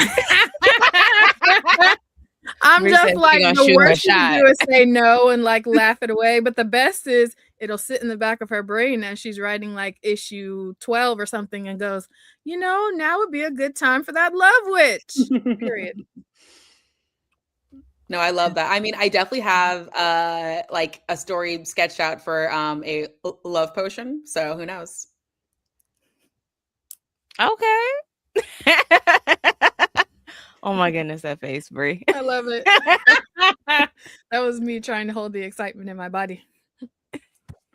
I'm just like, the worst you can do is say no and like laugh it away. But the best is it'll sit in the back of her brain as she's writing like issue 12 or something and goes, now would be a good time for that love witch. Period. No, I love that. I mean, I definitely have like a story sketched out for a love potion. So who knows? Okay. Oh my goodness, that face, Brie. I love it. That was me trying to hold the excitement in my body.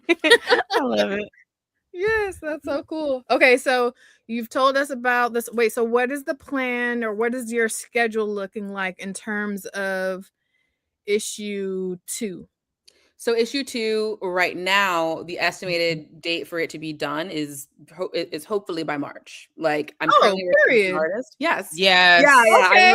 I love it. Yes, that's so cool. Okay, so you've told us about this. Wait, so what is the plan or what is your schedule looking like in terms of issue 2? So issue 2 right now, the estimated date for it to be done is hopefully by March. Like I'm Oh, currently working with an period. artist. Yes. Yes. Yeah. Okay.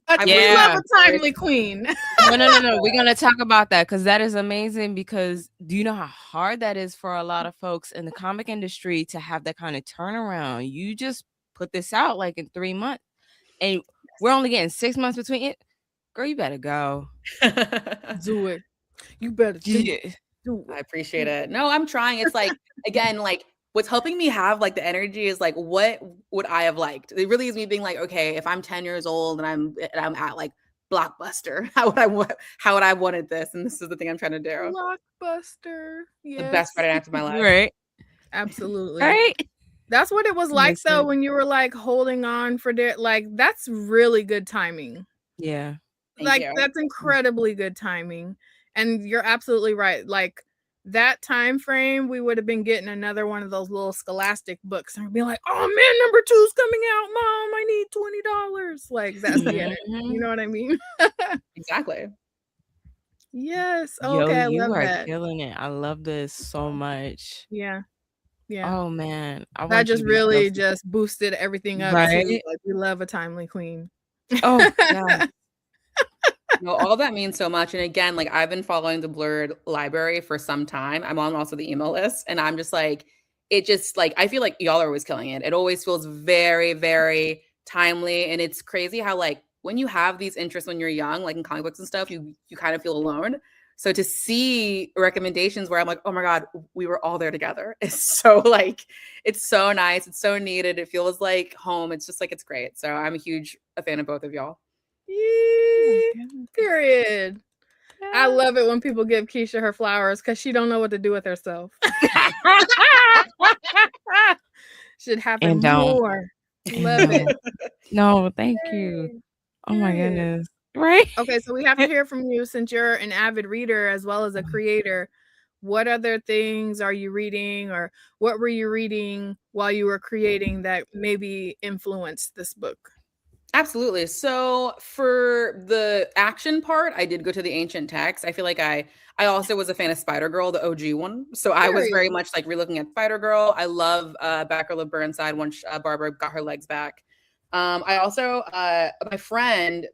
I'm We working love Yeah. a timely queen. No. We're gonna talk about that because that is amazing. Because do you know how hard that is for a lot of folks in the comic industry to have that kind of turnaround? You just put this out like in 3 months, and we're only getting 6 months between it. Girl, you better go. Do it. You better do Yeah. it. Do I it. appreciate it. No, I'm trying. It's like, again, like what's helping me have like the energy is like, what would I have liked? It really is me being like, okay, if I'm 10 years old and I'm at like Blockbuster, how would I wanted this? And this is the thing I'm trying to do. Blockbuster. The best Yes. Friday night of my life. Right. Absolutely. Right. That's what it was like though Listen. when you were like holding on for dear, like that's really good timing. Yeah. Thank Like you. that's incredibly good timing. And you're absolutely right. Like that time frame, we would have been getting another one of those little scholastic books and be like, oh man, number 2's coming out, mom. I need $20. Like that's the energy. You know what I mean? Exactly. Yes. Yo, Okay, I you love are that. killing it. I love this so much. Yeah. Yeah. Oh man, I That want you just to be so really successful. just boosted everything up too. Right? Like we love a timely queen. Oh yeah. No, all that means so much. And again, like I've been following the Blurred library for some time. I'm on also the email list, and I'm just like, it just like I feel like y'all are always killing it. It always feels very, very timely, and it's crazy how like when you have these interests when you're young, like in comic books and stuff, you kind of feel alone. So to see recommendations where I'm like, oh my god, we were all there together. It's so like, it's so nice. It's so needed. It feels like home. It's just like it's great. So I'm a fan of both of y'all. Yee, period. I Yeah. love it when people give Keisha her flowers because she don't know what to do with herself. Should happen And don't. more. And Love it. don't. No, thank you. Oh my Period. goodness. Right? Okay, so we have to hear from you since you're an avid reader as well as a creator. What other things are you reading or what were you reading while you were creating that maybe influenced this book? Absolutely. So for the action part, I did go to the ancient text. I feel like I also was a fan of Spider-Girl, the OG one. So I was very much like relooking at Spider-Girl. I love Batgirl Burnside once Barbara got her legs back. I also my friend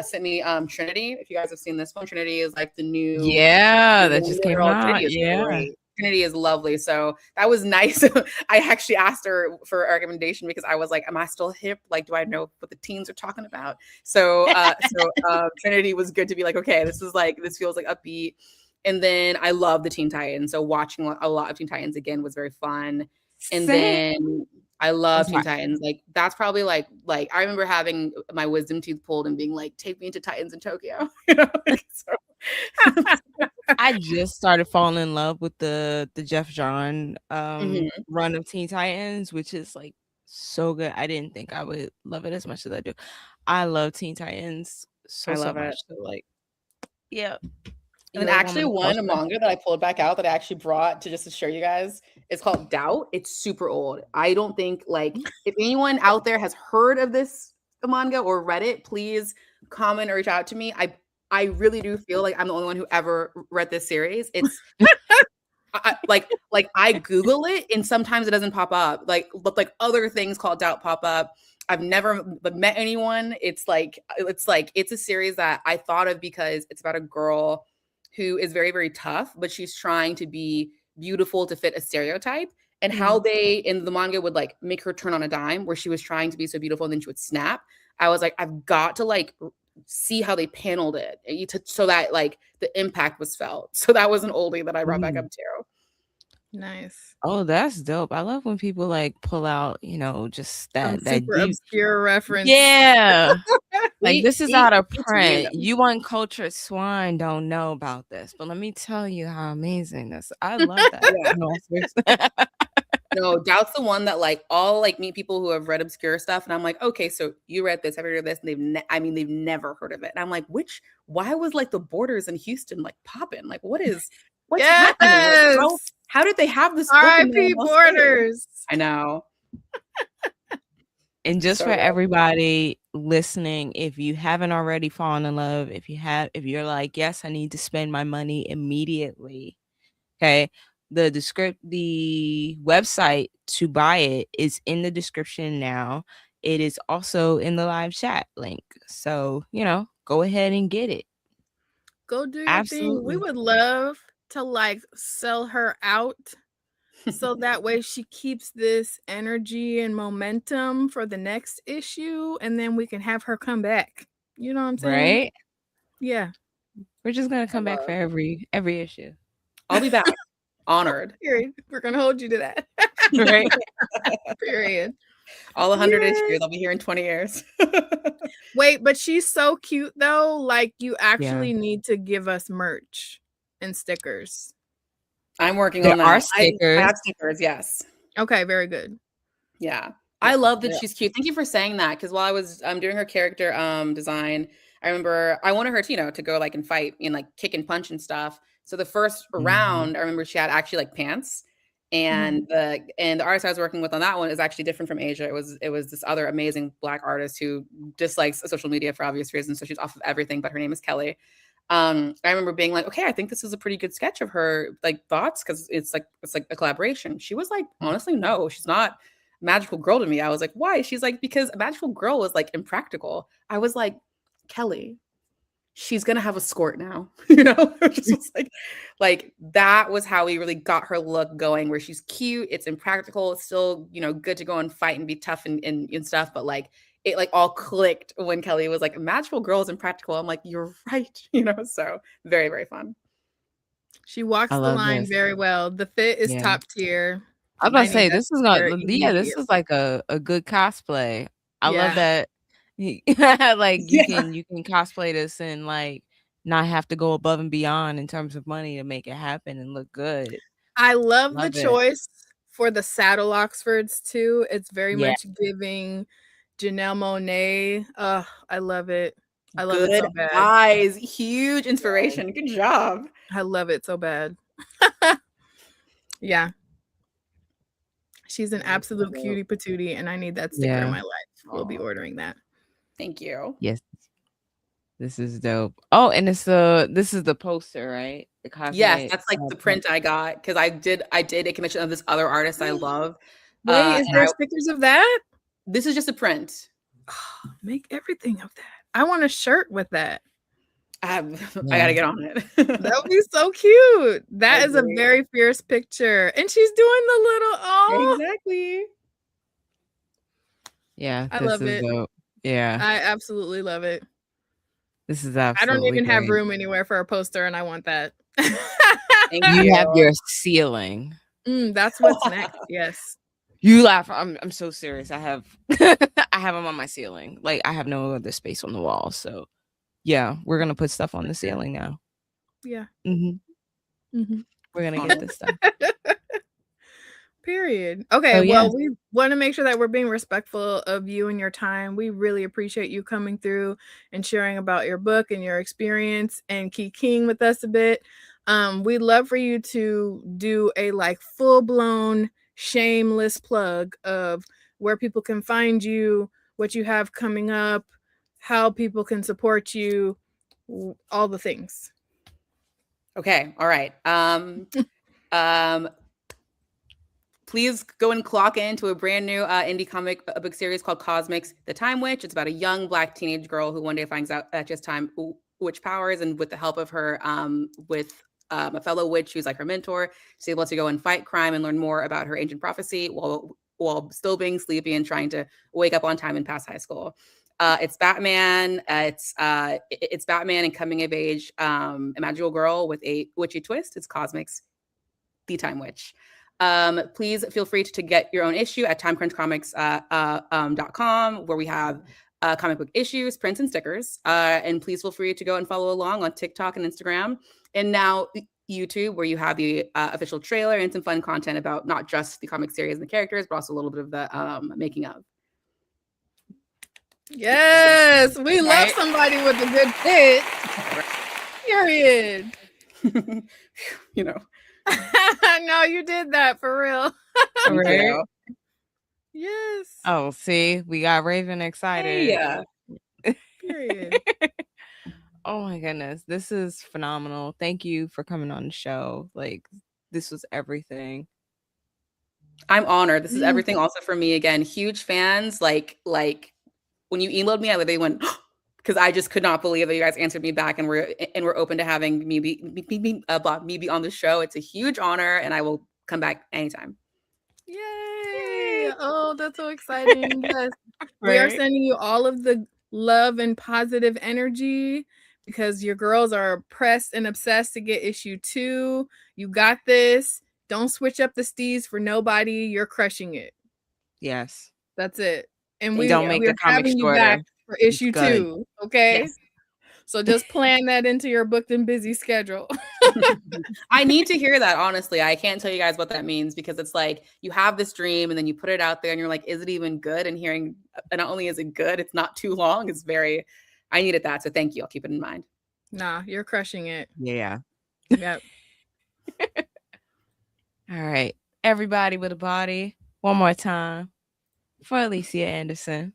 sent me Trinity. If you guys have seen this one, Trinity is like the new that just came literal- out. Trinity is Yeah. great. Trinity is lovely. So that was nice. I actually asked her for a recommendation because I was like, am I still hip? Like, do I know what the teens are talking about? So Trinity was good to be like, okay, this feels like upbeat. And then I love the Teen Titans. So watching a lot of Teen Titans again was very fun. And Same. then I love Teen sorry. Titans. Like that's probably like I remember having my wisdom tooth pulled and being like, take me into Titans in Tokyo. You know? So I just started falling in love with the Jeff John run of Teen Titans, which is like so good. I didn't think I would love it as much as I do. I love Teen Titans so love much. it. So like, yeah. And actually one manga that I pulled back out that I actually brought to just to show you guys is called Doubt. It's super old. I don't think like if anyone out there has heard of this manga or read it, please comment or reach out to me. I really do feel like I'm the only one who ever read this series. It's I Google it and sometimes it doesn't pop up. But other things called Doubt pop up. I've never met anyone. It's a series that I thought of because it's about a girl who is very, very tough, but she's trying to be beautiful to fit a stereotype. And how they in the manga would like make her turn on a dime where she was trying to be so beautiful and then she would snap. I was like, I've got to like see how they paneled it so that like the impact was felt. So that was an oldie that I brought back up too. Nice. Oh, that's dope. I love when people like pull out, just that super deep obscure reference. Yeah. Like this is out of it's print. random. You uncultured swine don't know about this, but let me tell you how amazing this. I love that. No, Doubt's the one that like all like meet people who have read obscure stuff, and I'm like, okay, so you read this, have you heard of this? And they've never heard of it. And I'm like, why was like the Borders in Houston like popping? Like, what's happening? Like, How did they have this book in no R.I.P. one else did? Borders. I know. And just So for good. everybody listening, if you haven't already fallen in love, if you're like, yes, I need to spend my money immediately. Okay. The website to buy it is in the description now. It is also in the live chat link. So, go ahead and get it. Go do your thing. We Absolutely. would love to like sell her out so that way she keeps this energy and momentum for the next issue, and then we can have her come back. You know what I'm saying? Right? Yeah. We're just gonna come back for every issue. I'll be back. Honored. Period. We're gonna hold you to that. Right? Period. All 100 Yes. issues. I'll be here in 20 years. Wait, but she's so cute though. Like you actually need to give us merch and stickers. I'm working There on that. are stickers. I have stickers, yes. Okay, very good. Yeah. I love that she's cute. Thank you for saying that, because while I was doing her character design, I remember I wanted her to, to go like and fight and like kick and punch and stuff. So the first round, I remember she had actually like pants. And the artist I was working with on that one is actually different from Asia. It was this other amazing Black artist who dislikes social media for obvious reasons. So she's off of everything, but her name is Kelly. I remember being like, okay, I think this is a pretty good sketch of her like thoughts, because it's like a collaboration. She was like, honestly, no, she's not a magical girl to me. I was like, why? She's like, because a magical girl is like impractical. I was like, Kelly, she's gonna have a skirt now. It just was like that was how we really got her look going, where she's cute, it's impractical, it's still good to go and fight and be tough and stuff, but like it like all clicked when Kelly was like, magical girl is impractical. I'm like, you're right. So very, very fun. She walks the line very well. The fit is top tier. I was about to say, this is like a good cosplay. I love that. Like you can cosplay this and like not have to go above and beyond in terms of money to make it happen and look good. I love the choice for the saddle Oxfords too. It's very much giving Janelle Monáe. I love it. I love it so bad. Eyes, huge inspiration. Good job. I love it so bad. Yeah. She's an absolute cutie patootie, and I need that sticker in my life. We'll be ordering that. Thank you. Yes. This is dope. Oh, and this is the poster, right? The Cosmyx. Yes, that's like the print I got, because I did a commission of this other artist I love. Wait, is there stickers of that? This is just a print. Oh, make everything of that. I want a shirt with that. I gotta get on it. That would be so cute. That is a very fierce picture, and she's doing the little exactly. Yeah, I love it. Dope. Yeah, I absolutely love it. This is absolutely. I don't even have room anywhere for a poster, and I want that. You have your ceiling. That's what's next. Yes. You laugh. I'm so serious. I have I have them on my ceiling. Like I have no other space on the wall. So yeah, we're gonna put stuff on the ceiling now. Yeah. We're gonna get this stuff. Period. Okay, well, we want to make sure that we're being respectful of you and your time. We really appreciate you coming through and sharing about your book and your experience and kikiing with us a bit. We'd love for you to do a like full-blown shameless plug of where people can find you, what you have coming up, how people can support you, all the things. Okay. All right. Please go and clock into a brand new indie comic book series called Cosmyx, The Time Witch. It's about a young Black teenage girl who one day finds out that just time witch powers, and with the help of her, with a fellow witch who's like her mentor, she's able to go and fight crime and learn more about her ancient prophecy while still being sleepy and trying to wake up on time and pass high school. It's Batman. It's Batman and coming of age, a magical girl with a witchy twist. It's Cosmyx, The Time Witch. Please feel free to get your own issue at timecrunchcomics.com, where we have comic book issues, prints, and stickers. And please feel free to go and follow along on TikTok and Instagram, and now YouTube, where you have the official trailer and some fun content about not just the comic series and the characters, but also a little bit of the making of. Yes, we love somebody with a good fit. Period. No, you did that for real. Thank Right? you. Yes. Oh, see, we got Raven excited. Hey. Period. Oh my goodness, this is phenomenal. Thank you for coming on the show. Like, this was everything. I'm honored. This is everything also for me again. Huge fans. Like when you emailed me, I literally went because I just could not believe that you guys answered me back and we're open to having me be on the show. It's a huge honor, and I will come back anytime. Yay! Oh, that's so exciting. Yes. We are Right? sending you all of the love and positive energy because your girls are pressed and obsessed to get issue 2. You got this. Don't switch up the steez for nobody. You're crushing it. Yes. That's it. And Thank we Don't you. make we're the comic having you back shorter. for It's issue good. 2. Okay. Yes. So just plan that into your booked and busy schedule. I need to hear that, honestly. I can't tell you guys what that means because it's like you have this dream and then you put it out there and you're like, is it even good? And hearing, not only is it good, it's not too long. It's very, I needed that. So thank you. I'll keep it in mind. Nah, you're crushing it. Yeah. Yep. All right. Everybody with a body. One more time for Alysia Anderson.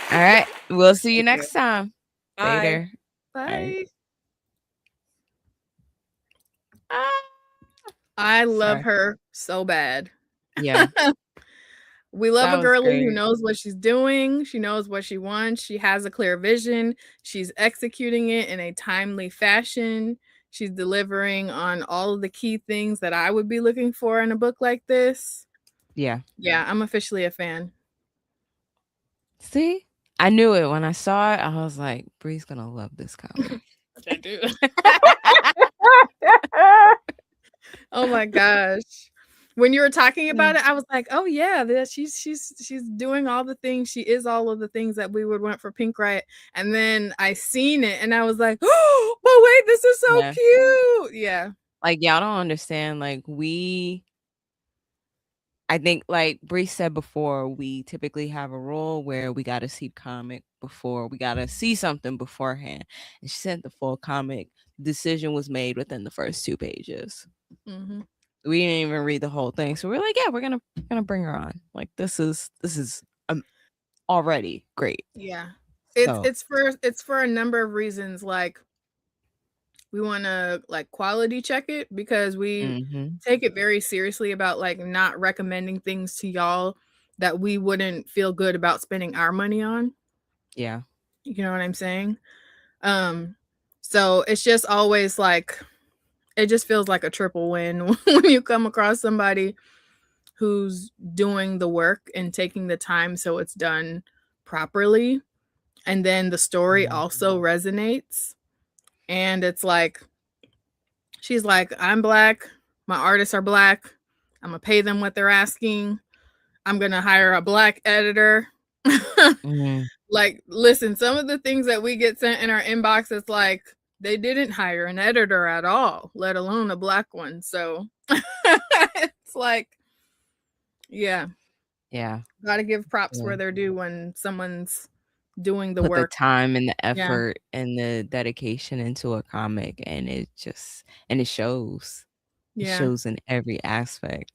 All right. We'll see you Thank next time. Bye. Later. Bye. Right. I love Sorry. her so bad. Yeah. We love That a was girly who great. knows what she's doing. She knows what she wants. She has a clear vision. She's executing it in a timely fashion. She's delivering on all of the key things that I would be looking for in a book like this. Yeah. Yeah, I'm officially a fan. See? I knew it when I saw it. I was like, Bree's gonna love this comic. Which I do. Oh my gosh. When you were talking about it, I was like, "Oh yeah, she's doing all the things. She is all of the things that we would want for Pink Riot." And then I seen it, and I was like, "Oh, but wait, this is so Yeah. cute." Yeah, Like, y'all don't understand. Like, I think, like Bree said before, we typically have a rule where we got to see comic before we got to see something beforehand. And she sent the full comic. Decision was made within the first 2 pages. hmm We didn't even read the whole thing, so we're like, yeah, we're gonna bring her on. Like, this is already great. yeah. So It's for a number of reasons. Like we want to like quality check it because we mhm. take it very seriously about like not recommending things to y'all that we wouldn't feel good about spending our money on. Yeah. You know what I'm saying? So it's just always like it just feels like a triple win when you come across somebody who's doing the work and taking the time so it's done properly. And then the story also resonates. And it's like, she's like, I'm black. My artists are black. I'm going to pay them what they're asking. I'm going to hire a black editor. Mhm. Like, listen, some of the things that we get sent in our inbox, it's like they didn't hire an editor at all, let alone a black one. So it's like, yeah, Yeah. gotta give props Yeah. where they're due when someone's doing the Put the work. time and the Yeah. effort and the dedication into a comic, and it shows. It Yeah, shows in every aspect.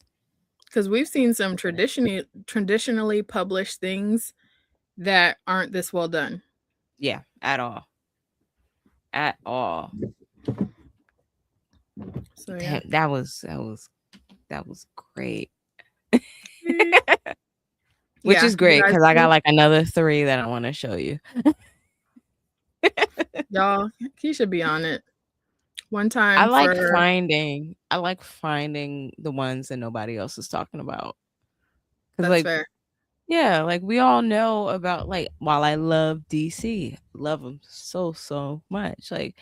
because we've seen some traditionally published things that aren't this well done. Yeah, at all. At all. So yeah, Damn, that was great. Which yeah, is you great guys, because I got like another 3 that I want to show you. y'all, he should be on it one I time like for. finding the ones that nobody else is talking about. Cause That's like, fair. yeah, like we all know about, like, while I love DC, love them so much. Like,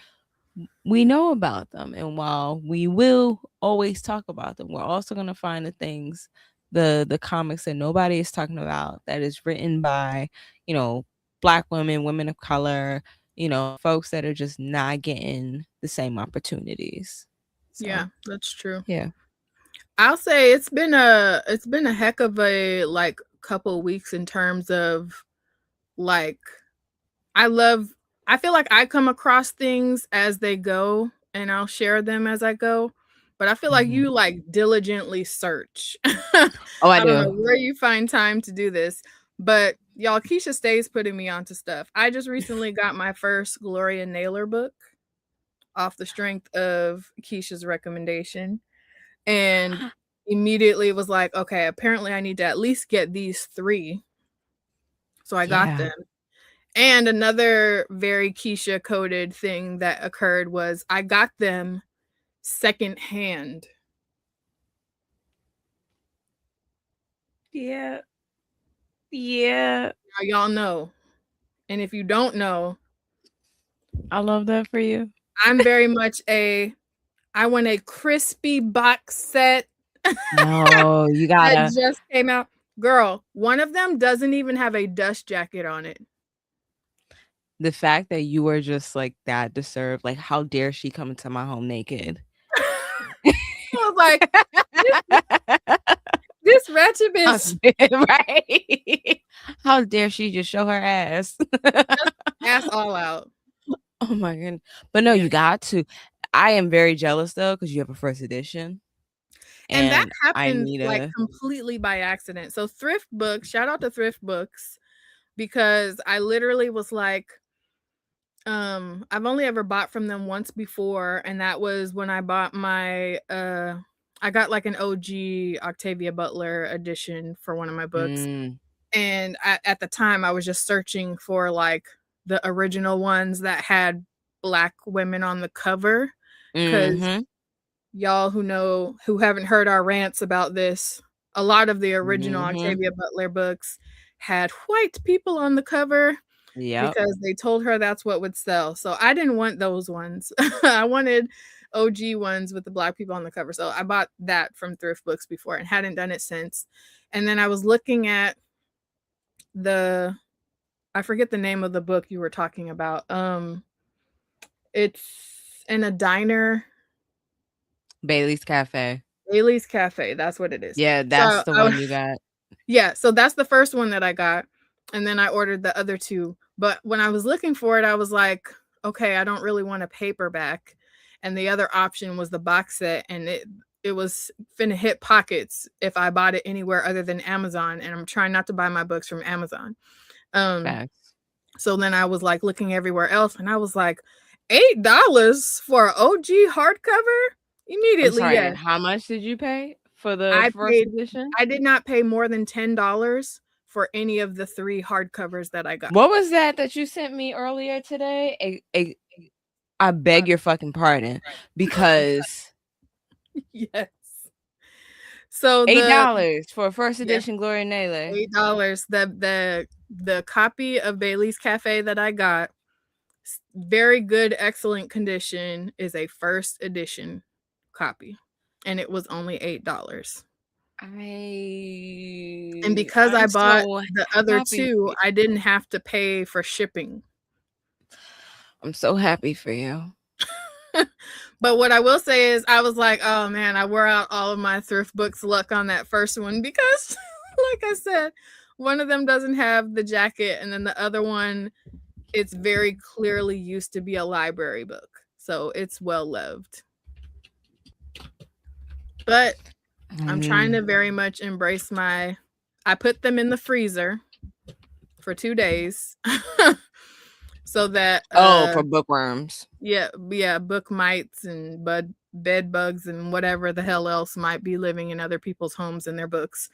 we know about them, and while we will always talk about them, we're also gonna find the things, the comics that nobody is talking about, that is written by, Black women, women of color, folks that are just not getting the same opportunities. So, Yeah, that's true. yeah. I'll say it's been a heck of a like couple weeks in terms of like I love I feel like I come across things as they go and I'll share them as I go. But I feel like Mhm. you like diligently search. Oh, I I don't know do. where you find time to do this, but y'all, Keisha stays putting me onto stuff. I just recently got my first Gloria Naylor book off the strength of Keisha's recommendation. And immediately was like, okay, apparently I need to at least get these 3. So I got Yeah. them. And another very Keisha coded thing that occurred was I got them secondhand. Yeah. Yeah. Now y'all know. And if you don't know, I love that for you. I'm very much I want a crispy box set No, you that gotta. just came out. Girl, one of them doesn't even have a dust jacket on it. The fact that you were just like that deserved. Like, how dare she come into my home naked? I was like, this ratchet bitch. Right? How dare she just show her ass? Ass all out. Oh my goodness. But no, Yeah. you got to. I am very jealous though, because you have a first edition. And that I happened need like a completely by accident. So thrift books, shout out to thrift books, because I literally was like, I've only ever bought from them once before, and that was when I bought my I got like an OG Octavia Butler edition for one of my books. And at the time I was just searching for like the original ones that had Black women on the cover, because y'all who haven't heard our rants about this, a lot of the original Octavia Butler books had white people on the cover. Yep. Because they told her that's what would sell. So I didn't want those ones. I wanted OG ones with the Black people on the cover. So I bought that from thrift books before and hadn't done it since. And then I was looking at I forget the name of the book you were talking about. It's in a diner. Bailey's Cafe. Bailey's Cafe, that's what it is. Yeah, that's the one you got. Yeah, so that's the first one that I got. And then I ordered the other 2. But when I was looking for it, I was like, okay, I don't really want a paperback. And the other option was the box set, and it was finna hit pockets if I bought it anywhere other than Amazon. And I'm trying not to buy my books from Amazon. Facts. So then I was like looking everywhere else, and I was like, $8 for an OG hardcover? Immediately, I'm sorry, yes. how much did you pay for the first edition? I did not pay more than $10 for any of the 3 hardcovers that I got. What was that you sent me earlier today? I beg your fucking pardon, because yes. So $8 for a first edition Gloria Naylor. $8. The copy of Bailey's Cafe that I got, very good, excellent condition, is a first edition copy, and it was only $8. And because I bought the other 2, I didn't have to pay for shipping. I'm so happy for you. But what I will say is I was like, oh man, I wore out all of my thrift books luck on that first one, because like I said, one of them doesn't have the jacket, and then the other one, it's very clearly used to be a library book. So it's well loved. But I'm trying to very much embrace I put them in the freezer for 2 days. So that for bookworms. Yeah, book mites and bed bugs and whatever the hell else might be living in other people's homes and their books.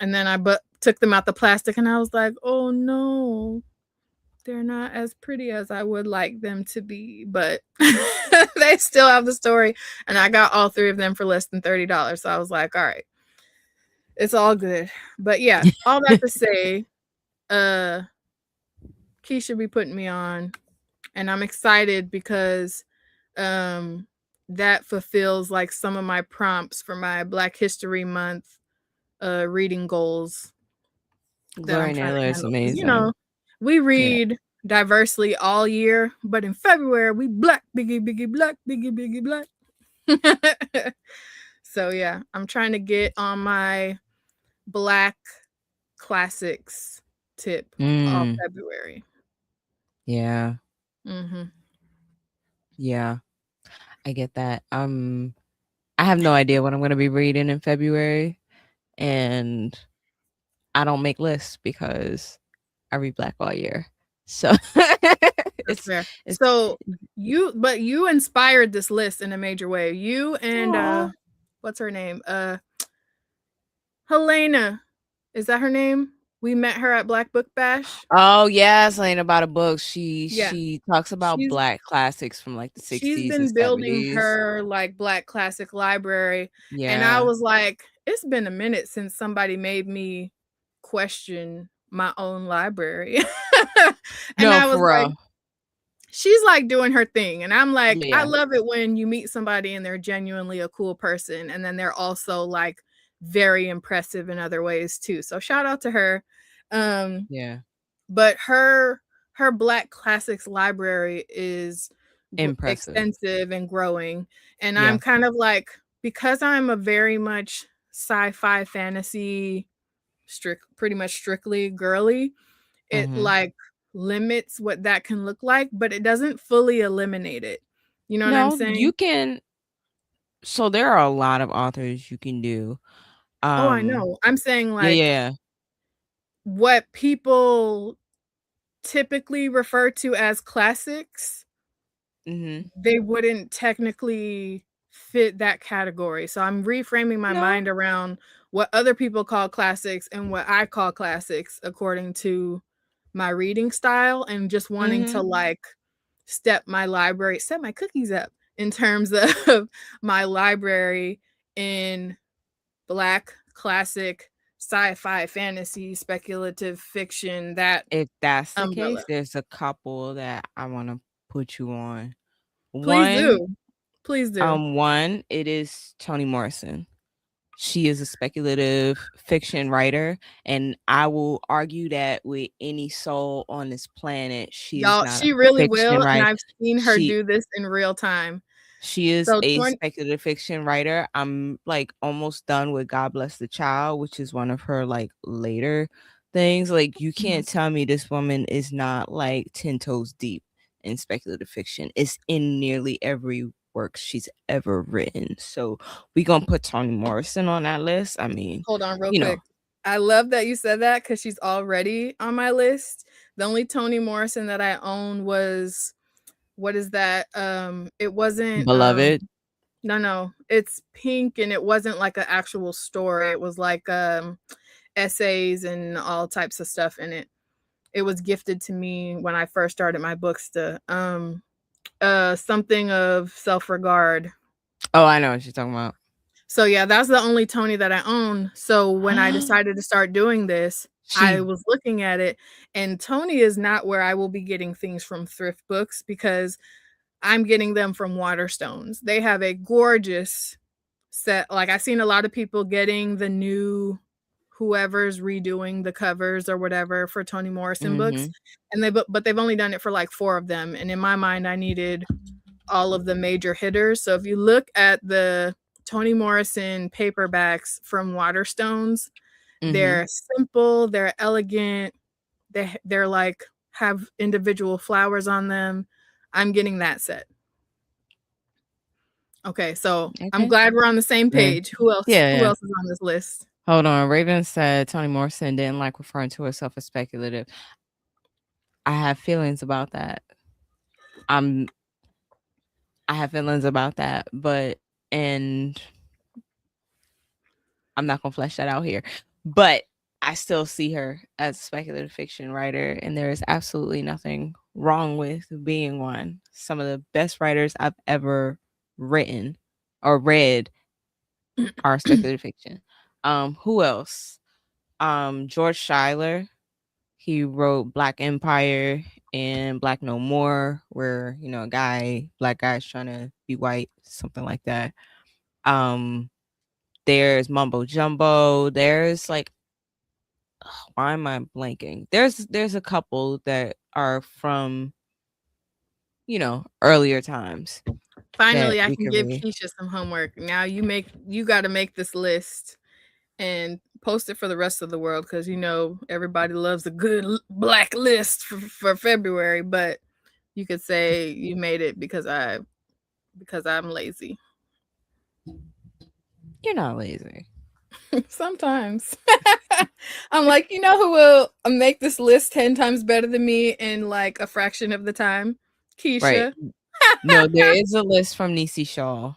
And then I took them out the plastic, and I was like, oh no, they're not as pretty as I would like them to be, but they still have the story. And I got all 3 of them for less than $30. So I was like, all right, it's all good. But yeah, all that to say, Keisha be putting me on, and I'm excited because that fulfills like some of my prompts for my Black History Month reading goals. Gloria Naylor is amazing. You know, we read diversely all year, but in February we Black, biggie, biggie, Black, biggie, biggie, Black. So yeah, I'm trying to get on my Black classics tip all February. Yeah. Mm-hmm. Yeah, I get that. I have no idea what I'm going to be reading in February, and I don't make lists because I read Black all year. So That's it's fair. it's So you inspired this list in a major way. You and Aw. what's her name? Helena. Is that her name? We met her at Black Book Bash. Oh yeah, something about a book. She Yeah. she talks about She's Black classics from like the she's 60s and been building 70s. her like Black classic library, and I Yeah. was like, it's been a minute since somebody made me question my own library. And No, I was for like, real. she's like doing her thing, and I'm like, I Yeah. love it when you meet somebody and they're genuinely a cool person, and then they're also like very impressive in other ways too. So shout out to her. um Yeah. but her Black classics library is Impressive. extensive and growing, and I'm Yeah. kind of like, because I'm a very much sci-fi fantasy pretty much strictly girly, it Mhm. like limits what that can look like, but it doesn't fully eliminate it. You know what I'm No, saying? you can. So there are a lot of authors you can do. Oh, I Um, know. I'm saying yeah, like yeah. what people typically refer to as classics, Mhm. they wouldn't technically fit that category. So I'm reframing my No. mind around what other people call classics and what I call classics according to my reading style, and just wanting to Mhm. like set my cookies up in terms of my library in Black classic sci-fi fantasy speculative fiction, that If that's the umbrella. case, there's a couple that I want to put you on. Please One, do. Please do. one, it is Toni Morrison. She is a speculative fiction writer, and I will argue that with any soul on this planet, she is Y'all, not a she really fiction will, and writer. I've seen her She do this in real time. She is So a 20 speculative fiction writer. I'm like almost done with God Bless the Child, which is one of her like later things. Like you Mhm. can't tell me this woman is not like 10 toes deep in speculative fiction. It's in nearly every work she's ever written. So we gonna put Toni Morrison on that list. I mean, Hold on real you know, quick. I love that you said that because she's already on my list. The only Toni Morrison that I own was, what is that? It wasn't Beloved. no, it's pink, and it wasn't like an actual story. It was like essays and all types of stuff in it. It was gifted to me when I first started my books to something of self-regard. Oh, I know what you're talking about. So yeah, that's the only Tony that I own. So when I decided to start doing this, I She was looking at it, and Tony is not where I will be getting things from thrift books, because I'm getting them from Waterstones. They have a gorgeous set. Like, I've seen a lot of people getting the new, whoever's redoing the covers or whatever for Toni Morrison books, mhm. and but they've only done it for like 4 of them, and in my mind I needed all of the major hitters. So if you look at the Toni Morrison paperbacks from Waterstones, Mhm. they're simple, they're elegant, they're like have individual flowers on them. I'm getting that set. Okay, so I'm Okay. glad we're on the same Yeah. page. Who else? Yeah, Who yeah. else is on this list? Hold on. Raven said Toni Morrison didn't like referring to herself as speculative. I have feelings about that. I'm I have feelings about that, but and I'm not gonna flesh that out here. But I still see her as a speculative fiction writer, and there is absolutely nothing wrong with being one. Some of the best writers I've ever written or read are speculative fiction. Who else? George Schuyler. He wrote Black Empire and Black No More, where black guy's trying to be white, something like that. Um, there's Mumbo Jumbo. There's like, why am I blanking? There's a couple that are from earlier times that Finally, I we can can give read. Keisha some homework. Now you got to make this list and post it for the rest of the world, because everybody loves a good Black list for February, but you could say you made it because I'm lazy. You're not lazy. Sometimes. I'm like, you know who will make this list 10 times better than me in like a fraction of the time? Right. Keisha. No, there is a list from Niecy Shaw.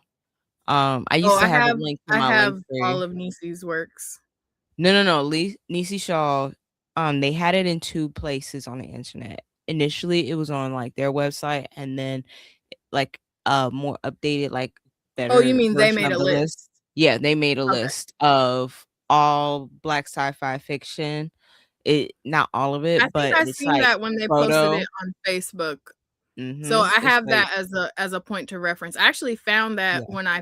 I Oh, used to have it linked to I my link have all tree. of Niecy's works. No. Niecy Shaw, they had it in 2 places on the internet. Initially, it was on, like, their website, and then, like, a more updated, like, Oh, you better mean they version made of a the list. list? Yeah, they made a Okay. list of all Black sci-fi fiction. It not all of I it, think but I it's, seen like, that when they posted it photo. on Facebook. So I It's, have like that as a point to reference. I actually found that yeah. when I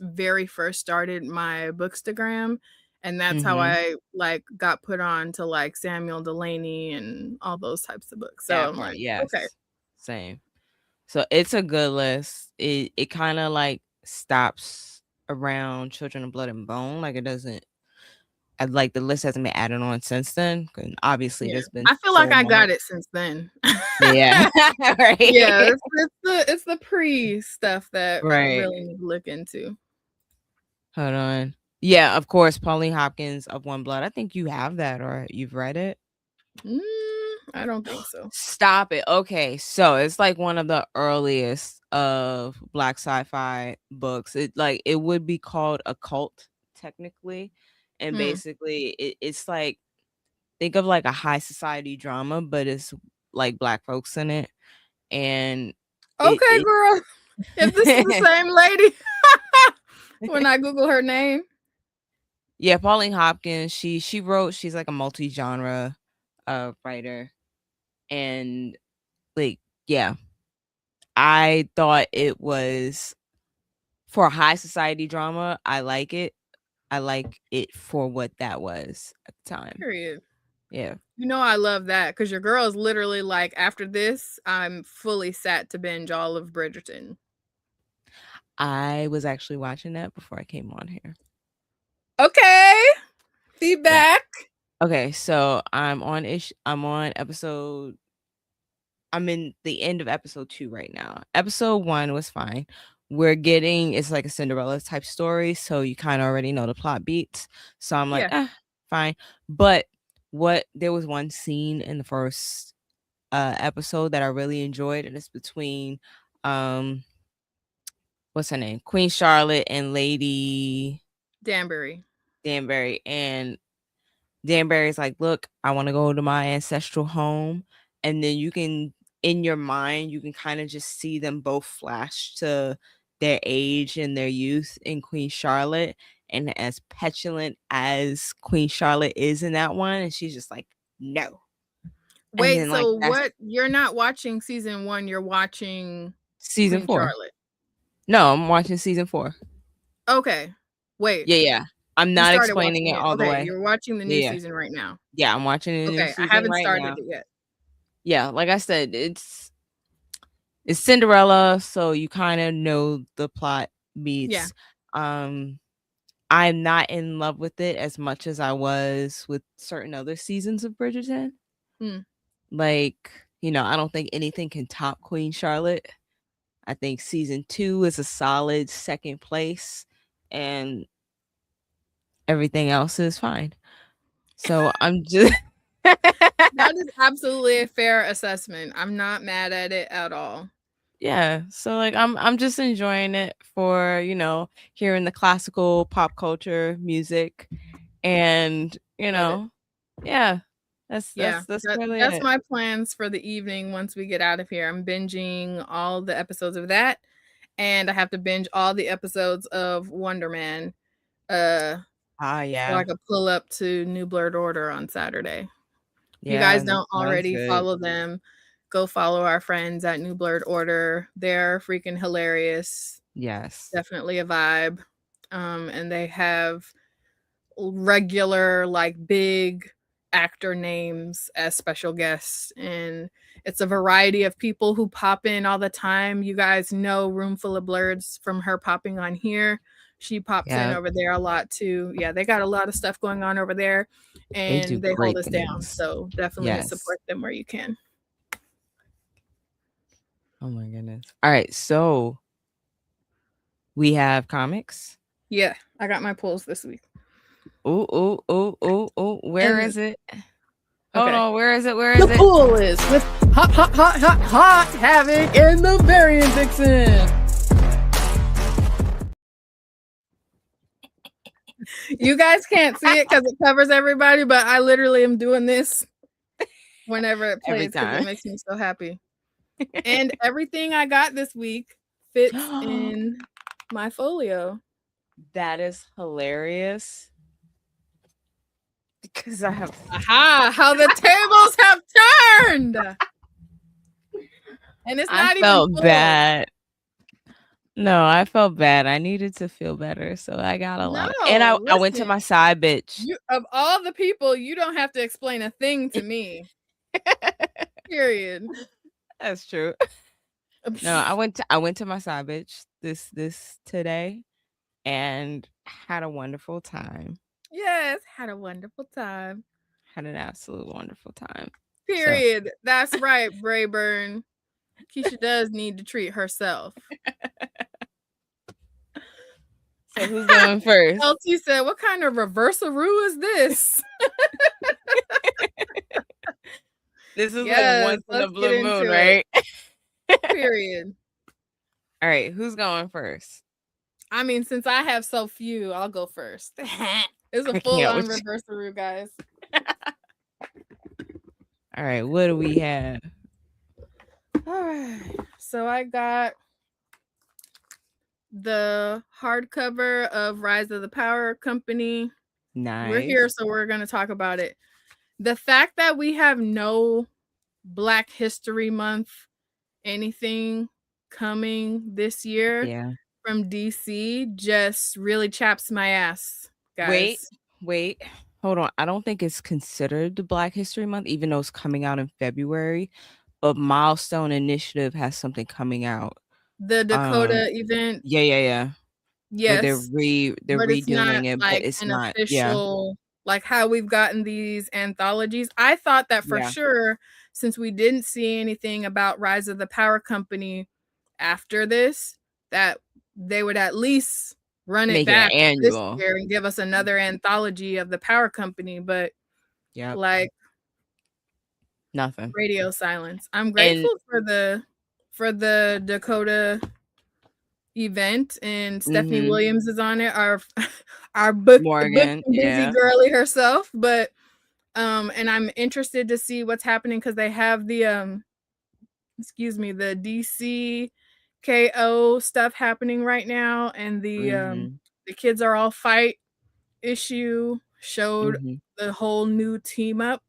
very first started my Bookstagram, and that's how Mhm. I like got put on to like Samuel Delaney and all those types of books. So That I'm part, like, okay. yes. Same. So it's a good list. It kinda, like, stops around Children of Blood and Bone, like, it doesn't like, the list hasn't been added on since then, 'cause obviously Yeah. there's been I feel like so I much. got it since then. Yeah. Yeah, Right. it's the pre stuff that I Right. really need to look into. Hold on. Yeah, of course, Pauline Hopkins of One Blood. I think you have that or you've read it. I don't think so. Stop it. Okay, so it's like one of the earliest of Black sci-fi books. It would be called a cult technically, and Mm. basically it's like think of like a high society drama, but it's like Black folks in it, and Okay, it girl. If this is the same lady when I Google her name. yeah, Pauline Hopkins. She wrote. She's like a multi-genre writer, and like yeah, I thought it was for a high society drama. I like it. I like it for what that was at the time. Period. Yeah. You know I love that because your girl is literally like, after this, I'm fully sat to binge all of Bridgerton. I was actually watching that before I came on here. Okay. Yeah. Feedback. Okay, so I'm in the end of episode 2 right now. Episode 1 was fine. It's like a Cinderella type story, so you kind of already know the plot beats. So I'm like, Yeah. fine. But there was one scene in the first episode that I really enjoyed, and it's between what's her name? Queen Charlotte and Lady Danbury. Danbury. And Danbury's like, look, I want to go to my ancestral home. And then in your mind, you can kind of just see them both flash to their age and their youth in Queen Charlotte. And as petulant as Queen Charlotte is in that one, and she's just like, no. And Wait, then like so that's what? You're not watching season 1, you're watching season Queen 4. Charlotte. No, I'm watching season 4. Okay. Wait. Yeah. I'm You not started explaining watching it it. all the Okay, way. you're watching the new Yeah. season right now. Yeah, I'm watching the new Okay, I season haven't right started now. it yet. Yeah, like I said, it's Cinderella, so you kind of know the plot Yeah. beats. I'm not in love with it as much as I was with certain other seasons of Bridgerton. Mm. Like, I don't think anything can top Queen Charlotte. I think season 2 is a solid second place, and everything else is fine. So I'm just That is absolutely a fair assessment. I'm not mad at it at all. yeah, so like I'm just enjoying it for, hearing the classical pop culture music, and, Love it. yeah. That's Yeah, that's really that's it. my plans for the evening once we get out of here. I'm binging all the episodes of that, and I have to binge all the episodes of Wonder Man, so I Yeah. could pull up to New Blurred Order on Saturday. If you Yeah, guys that don't sounds already good. follow them, go follow our friends at New Blurred Order. They're freaking hilarious. Yes. Definitely a vibe. And they have regular, like, big actor names as special guests, and it's a variety of people who pop in all the time. You guys know Roomful of Blurs from her popping on here. She pops in Yeah, over there a lot too. Yeah, they got a lot of stuff going on over there, they do and they hold great us down. things. So definitely Yes. support them where you can. Oh my goodness. All right, so we have comics. Yeah, I got my pulls this week. Oh. Where is it? Hold Okay. on, where is it? Where is The it? pool is with hot Havoc and the Variant Vixen. You guys can't see it because it covers everybody, but I literally am doing this whenever it Every plays because it time. makes me so happy. And everything I got this week fits in my folio. That is hilarious. Because I have Aha, how the tables have turned. And it's not I felt even full. bad. No, I felt bad. I needed to feel better, so I got a lot. And I went to listen, my side bitch. of all the people, you don't have to explain a thing to me. Period. That's true. No, I went to my side bitch this today and had a wonderful time. Yes, had a wonderful time. Had an absolute wonderful time. Period. That's right, Brayburn. Keisha does need to treat herself. So who's going first? LT said, "What kind of reverse-a-roo is this?" This is like once in a blue moon, right? Period. All right, who's going first? I mean, since I have so few, I'll go first. It's a full-on reverse-a-roo, guys. All right, what do we have? All right, so I got the hardcover of Rise of the Power Company. Nice. We're here, so we're going to talk about it. The fact that we have no Black History Month anything coming this year from DC just really chaps my ass, guys. Wait. Hold on. I don't think it's considered the Black History Month, even though it's coming out in February. But Milestone Initiative has something coming out. The Dakota event. Yeah. Yes. They're redoing it, but it's not official, like how we've gotten these anthologies. I thought that for sure, since we didn't see anything about Rise of the Power Company after this, that they would at least run it back this year and give us another anthology of the Power Company, but like nothing. Radio silence. I'm grateful for the Dakota event, and Stephanie Williams is on it, our book busy girly herself, but and I'm interested to see what's happening because they have the the DC KO stuff happening right now, and the Kids Are All Fight issue showed the whole new team up.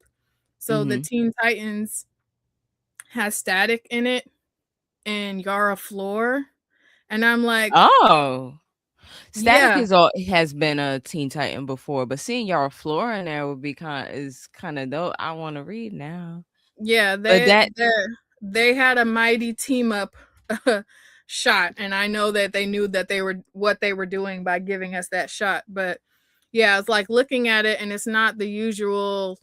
So the Teen Titans has Static in it and Yara Floor, and I'm like, oh, Static has been a Teen Titan before, but seeing Yara Floor in there would be kind of dope. I want to read now. Yeah, they had a mighty team up shot, and I know that they knew that what they were doing by giving us that shot. But yeah, it's like looking at it, and it's not the usual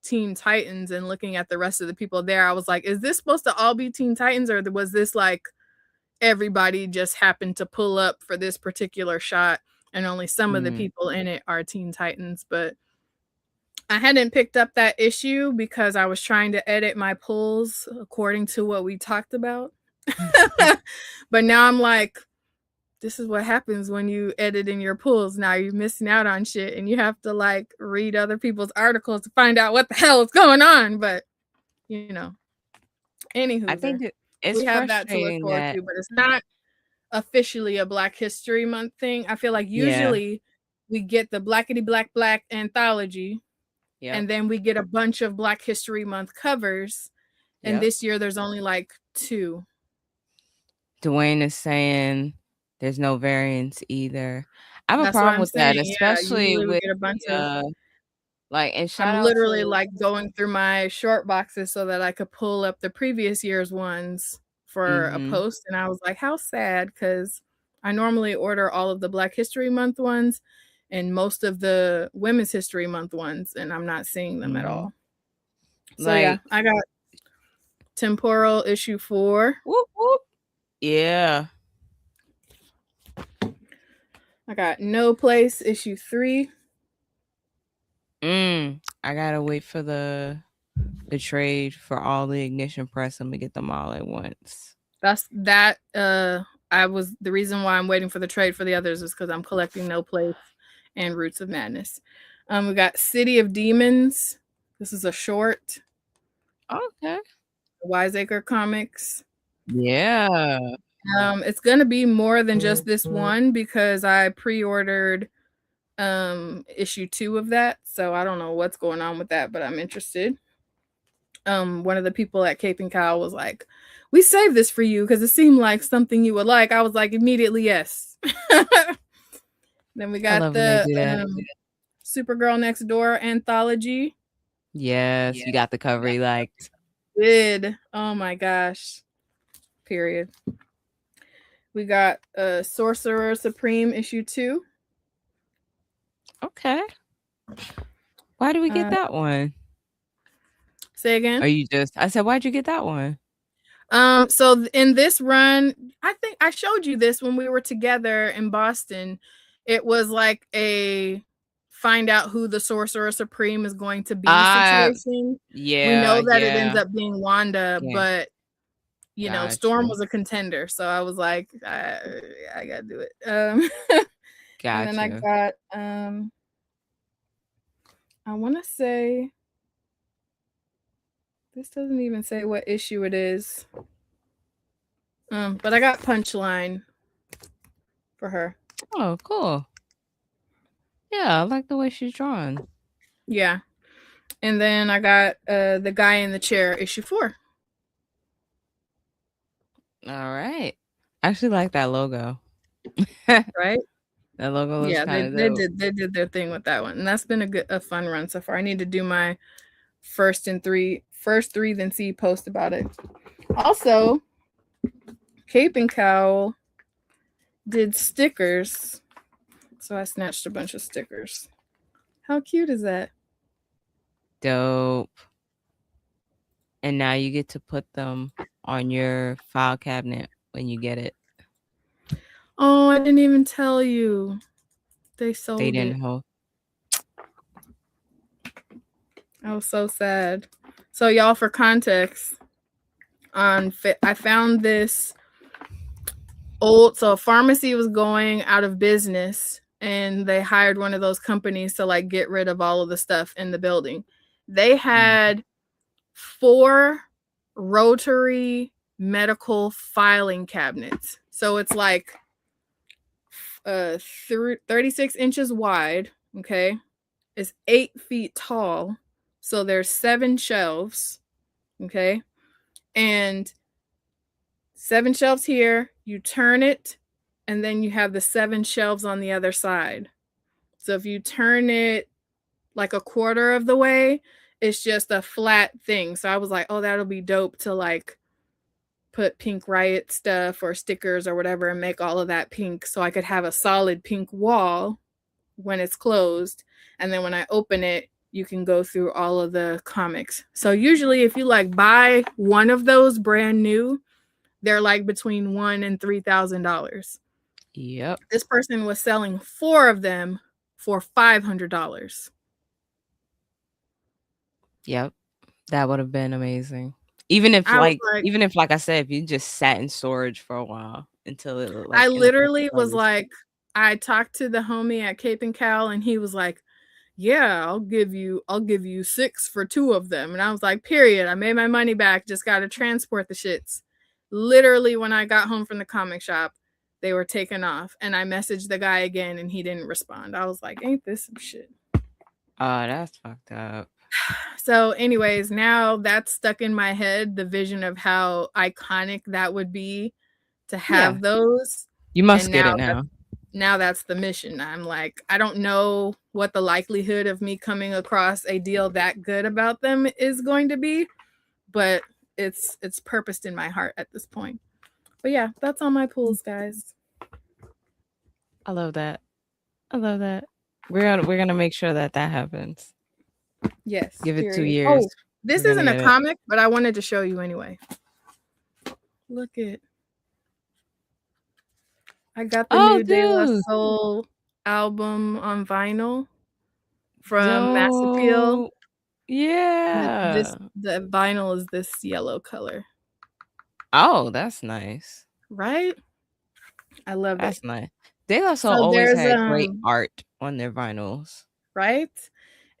Teen Titans, and looking at the rest of the people there, I was like, is this supposed to all be Teen Titans, or was this like everybody just happened to pull up for this particular shot and only some of the people in it are Teen Titans? But I hadn't picked up that issue because I was trying to edit my pulls according to what we talked about. But now I'm like, this is what happens when you edit in your pulls. Now you're missing out on shit, and you have to like read other people's articles to find out what the hell is going on. But anywho, I think we have that to look forward to, but it's not officially a Black History Month thing. I feel like usually we get the Blackity Black anthology, and then we get a bunch of Black History Month covers. And this year there's only like 2. Dwayne is saying there's no variants either. I have a problem with that, especially with a bunch of like, and shout I'm out literally to, like going through my short boxes so that I could pull up the previous year's ones for a post, and I was like, how sad, because I normally order all of the Black History Month ones and most of the Women's History Month ones, and I'm not seeing them at all. So I got Temporal issue 4. Whoop whoop. Yeah. I got No Place issue 3. I gotta wait for the trade for all the Ignition Press. I'm gonna get them all at once. I was the reason why I'm waiting for the trade for the others is because I'm collecting No Place and Roots of Madness. We got City of Demons. This is a short. Okay. Wiseacre Comics. Yeah. It's gonna be more than just this one because I pre-ordered issue 2 of that. So I don't know what's going on with that, but I'm interested. One of the people at Cape and Cow was like, "We saved this for you because it seemed like something you would like." I was like, immediately yes. Then we got the Supergirl Next Door anthology. Yes, you got the cover you liked. Oh my gosh. Period. We got Sorcerer Supreme issue 2. Okay. Why do we get that one? Say again? I said, why'd you get that one? So in this run, I think I showed you this when we were together in Boston. It was like a find out who the Sorcerer Supreme is going to be situation. Yeah. We know that it ends up being Wanda, but you know, Storm was a contender. So I was like, I gotta do it. And then I got I wanna say this doesn't even say what issue it is. But I got Punchline for her. Oh, cool. Yeah, I like the way she's drawn. Yeah. And then I got The Guy in the Chair, issue 4. All right. I actually like that logo. Right? That logo looks kind of dope. They did their thing with that one. And that's been a fun run so far. I need to do my first 3, then see post about it. Also, Cape and Cow did stickers. So I snatched a bunch of stickers. How cute is that? Dope. And now you get to put them on your file cabinet when you get it. Oh, I didn't even tell you. They sold They didn't it. hold. I was so sad. So y'all, for context, I found this so a pharmacy was going out of business and they hired one of those companies to like get rid of all of the stuff in the building. They had 4 rotary medical filing cabinets. So it's like 36 inches wide, okay? It's 8 feet tall. So there's 7 shelves, okay? And 7 shelves here, you turn it, and then you have the 7 shelves on the other side. So if you turn it like a quarter of the way, it's just a flat thing. So I was like, oh, that'll be dope to like put pink Riot stuff or stickers or whatever and make all of that pink so I could have a solid pink wall when it's closed. And then when I open it, you can go through all of the comics. So usually if you like buy one of those brand new, they're like between $1,000 and $3,000. Yep. This person was selling 4 of them for $500. Yep. That would have been amazing. Even if like I said, if you just sat in storage for a while until it looked like I literally was like, I talked to the homie at Cape and Cal and he was like, yeah, I'll give you 6 for 2 of them. And I was like, period. I made my money back. Just got to transport the shits. Literally, when I got home from the comic shop, they were taken off. And I messaged the guy again and he didn't respond. I was like, ain't this some shit? Oh, that's fucked up. So anyways, now that's stuck in my head, the vision of how iconic that would be to have those. You must get it now. Now that's the mission. I'm like, I don't know what the likelihood of me coming across a deal that good about them is going to be, but it's purposed in my heart at this point. But yeah, that's all my pulls, guys. I love that. We're gonna make sure that happens. Yes. Give it 2 years. This We're gonna isn't a get it. comic, but I wanted to show you anyway. Look it. I got the Oh, new De La dude. Soul album on vinyl from Mass Appeal. Dope. Yeah. The vinyl is this yellow color. Oh, that's nice. Right? I love it. That's nice. De La Soul So always there's had great art on their vinyls. right?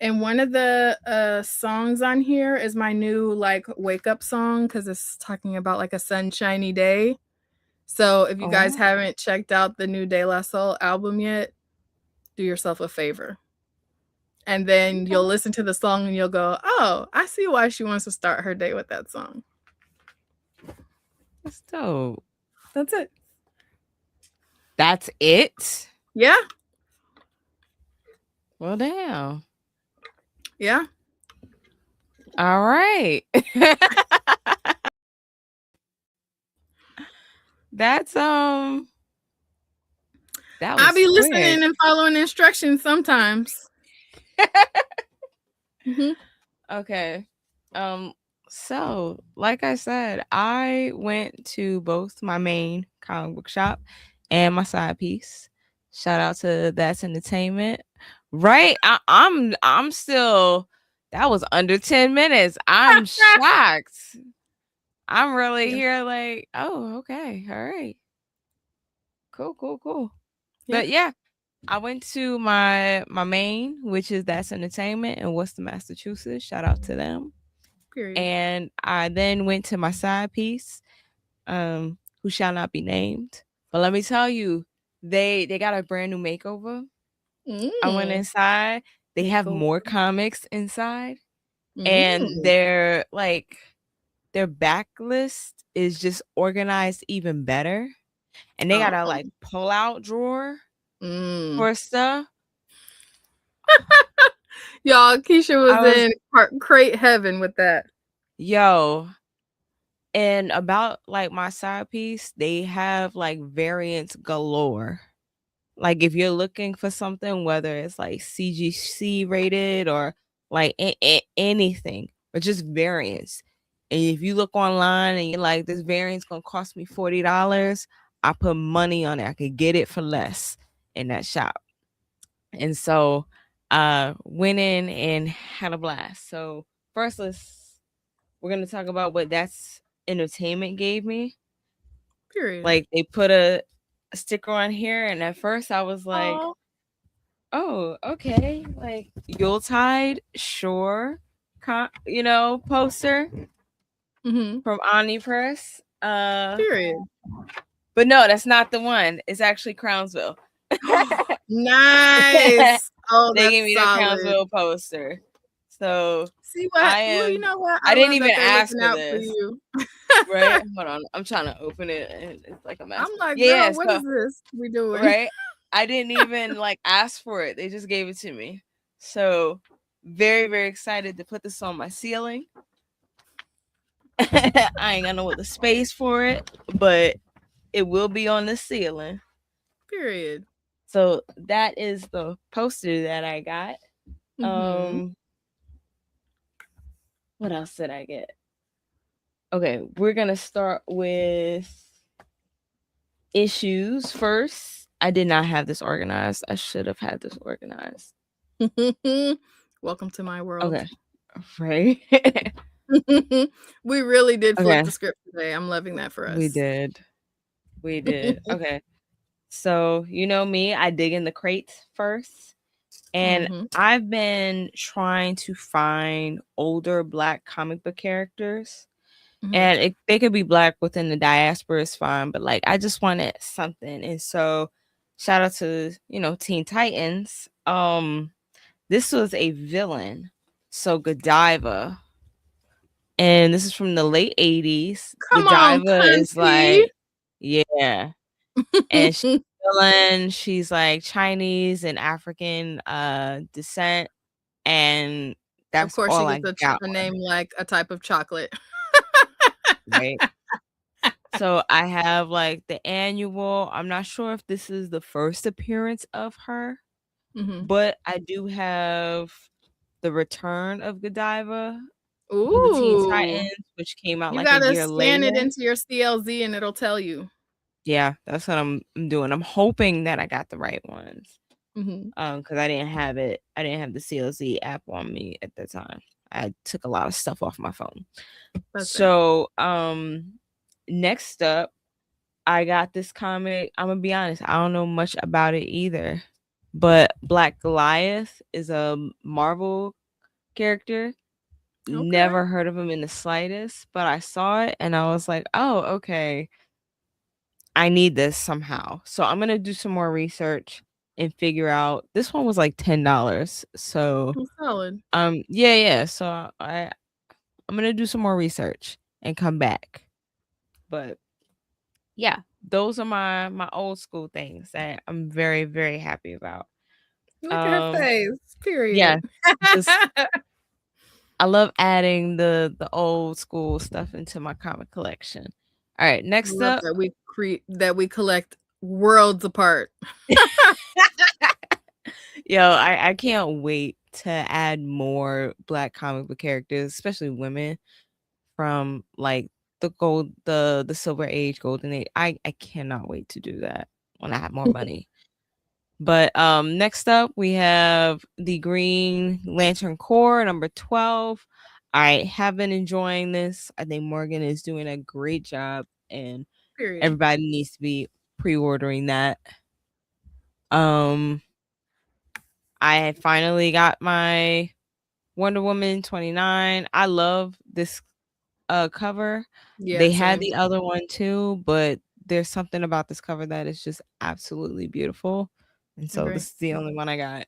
And one of the songs on here is my new like wake up song because it's talking about like a sunshiny day. So if you guys Oh, haven't checked out the new De La Soul album yet, do yourself a favor. And then you'll listen to the song and you'll go, oh, I see why she wants to start her day with that song. that's dope. That's it. That's it? Yeah. Well, damn. Yeah. All right. That's that was I'll be quick. listening and following instructions sometimes. Mhm. Okay. So like I said, I went to both my main comic book shop and my side piece. Shout out to That's Entertainment. Right? I'm still, that was under 10 minutes. I'm shocked. I'm really Yeah. here like, oh, okay. All right. Cool. Yeah. But yeah, I went to my main, which is That's Entertainment in Worcester, Massachusetts. Shout out to them. Period. And I then went to my side piece, who shall not be named. But let me tell you, they got a brand new makeover. I went inside. They have more comics inside. And their backlist is just organized even better. And they got a like pull out drawer for stuff. Y'all, Keisha was in crate heaven with that. Yo, and about like my side piece, they have like variants galore. Like if you're looking for something, whether it's like CGC rated or like anything, or just variants. And if you look online and you're like, this variant's gonna cost me $40, I put money on it. I could get it for less in that shop. And so went in and had a blast. So first we're gonna talk about what That's Entertainment gave me. Period. Like they put a sticker on here, and at first I was like, oh, okay, like Yuletide, sure, poster from Omni Press. Period. But no, that's not the one. It's actually Crownsville. Nice. Oh, they that's gave me the solid. Crownsville poster. So see what? Well, you know what? I didn't even that ask for out this. For you. Right? Hold on. I'm trying to open it and it's like a mess. I'm like, girl, what is this we doing? Right? I didn't even like ask for it. They just gave it to me. So very, very excited to put this on my ceiling. I ain't got no other space for it, but it will be on the ceiling. Period. So that is the poster that I got. What else did I get? Okay, we're gonna start with issues first. I did not have this organized. I should have had this organized. Welcome to my world. Okay. Right. We really did flip the script today. I'm loving that for us. We did. Okay. So you know me, I dig in the crates first. And I've been trying to find older Black comic book characters. And they could be Black within the diaspora is fine, but like I just wanted something. And so shout out to, Teen Titans. This was a villain. So Godiva. And this is from the late 80s. Godiva is like, yeah. And she's villain. She's like Chinese and African descent. And that's of course all she gets a name like a type of chocolate. Right. So I have like the annual. I'm not sure if this is the first appearance of her, but I do have the Return of Godiva for the Teen Ooh. Titans, which came out You like a gotta year scan it later. into your CLZ and it'll tell you. Yeah, that's what I'm doing. I'm hoping that I got the right ones. Mhm. Because I didn't have it. I didn't have the CLZ app on me at the time. I took a lot of stuff off my phone. That's fair. So, next up, I got this comic. I'm gonna be honest, I don't know much about it either. But Black Goliath is a Marvel character. Okay. Never heard of him in the slightest, but I saw it and I was like, "Oh, okay. I need this somehow." So I'm gonna do some more research and figure out. This one was like $10. So Well, solid. yeah. So I'm gonna do some more research and come back. But yeah, those are my old school things that I'm very, very happy about. Look at her face. Yeah, Period. just I love adding the old school stuff into my comic collection. All right, I next love up. that we collect worlds apart. Yo, I can't wait to add more Black comic book characters, especially women from like the Silver Age, Golden Age. I cannot wait to do that when I have more money. But next up we have the Green Lantern Corps number 12. I have been enjoying this. I think Morgan is doing a great job and Period. everybody needs to be pre-ordering that. I had finally got my Wonder Woman 29. I love this cover. Yeah, They had same. the other one too, but there's something about this cover that is just absolutely beautiful. And so Agree. this is the only one I got.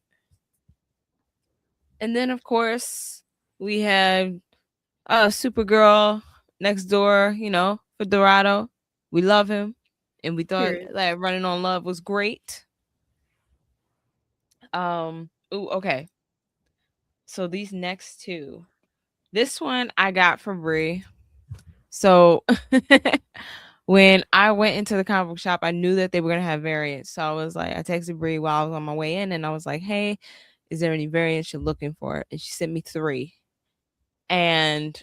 And then of course we have Supergirl next door, for Dorado. We love him. And we thought Period. that Running on Love was great. Okay. So these next two. This one I got for Brie. So when I went into the comic book shop, I knew that they were gonna have variants. So I was like, I texted Brie while I was on my way in, and I was like, "Hey, is there any variants you're looking for?" And she sent me 3. And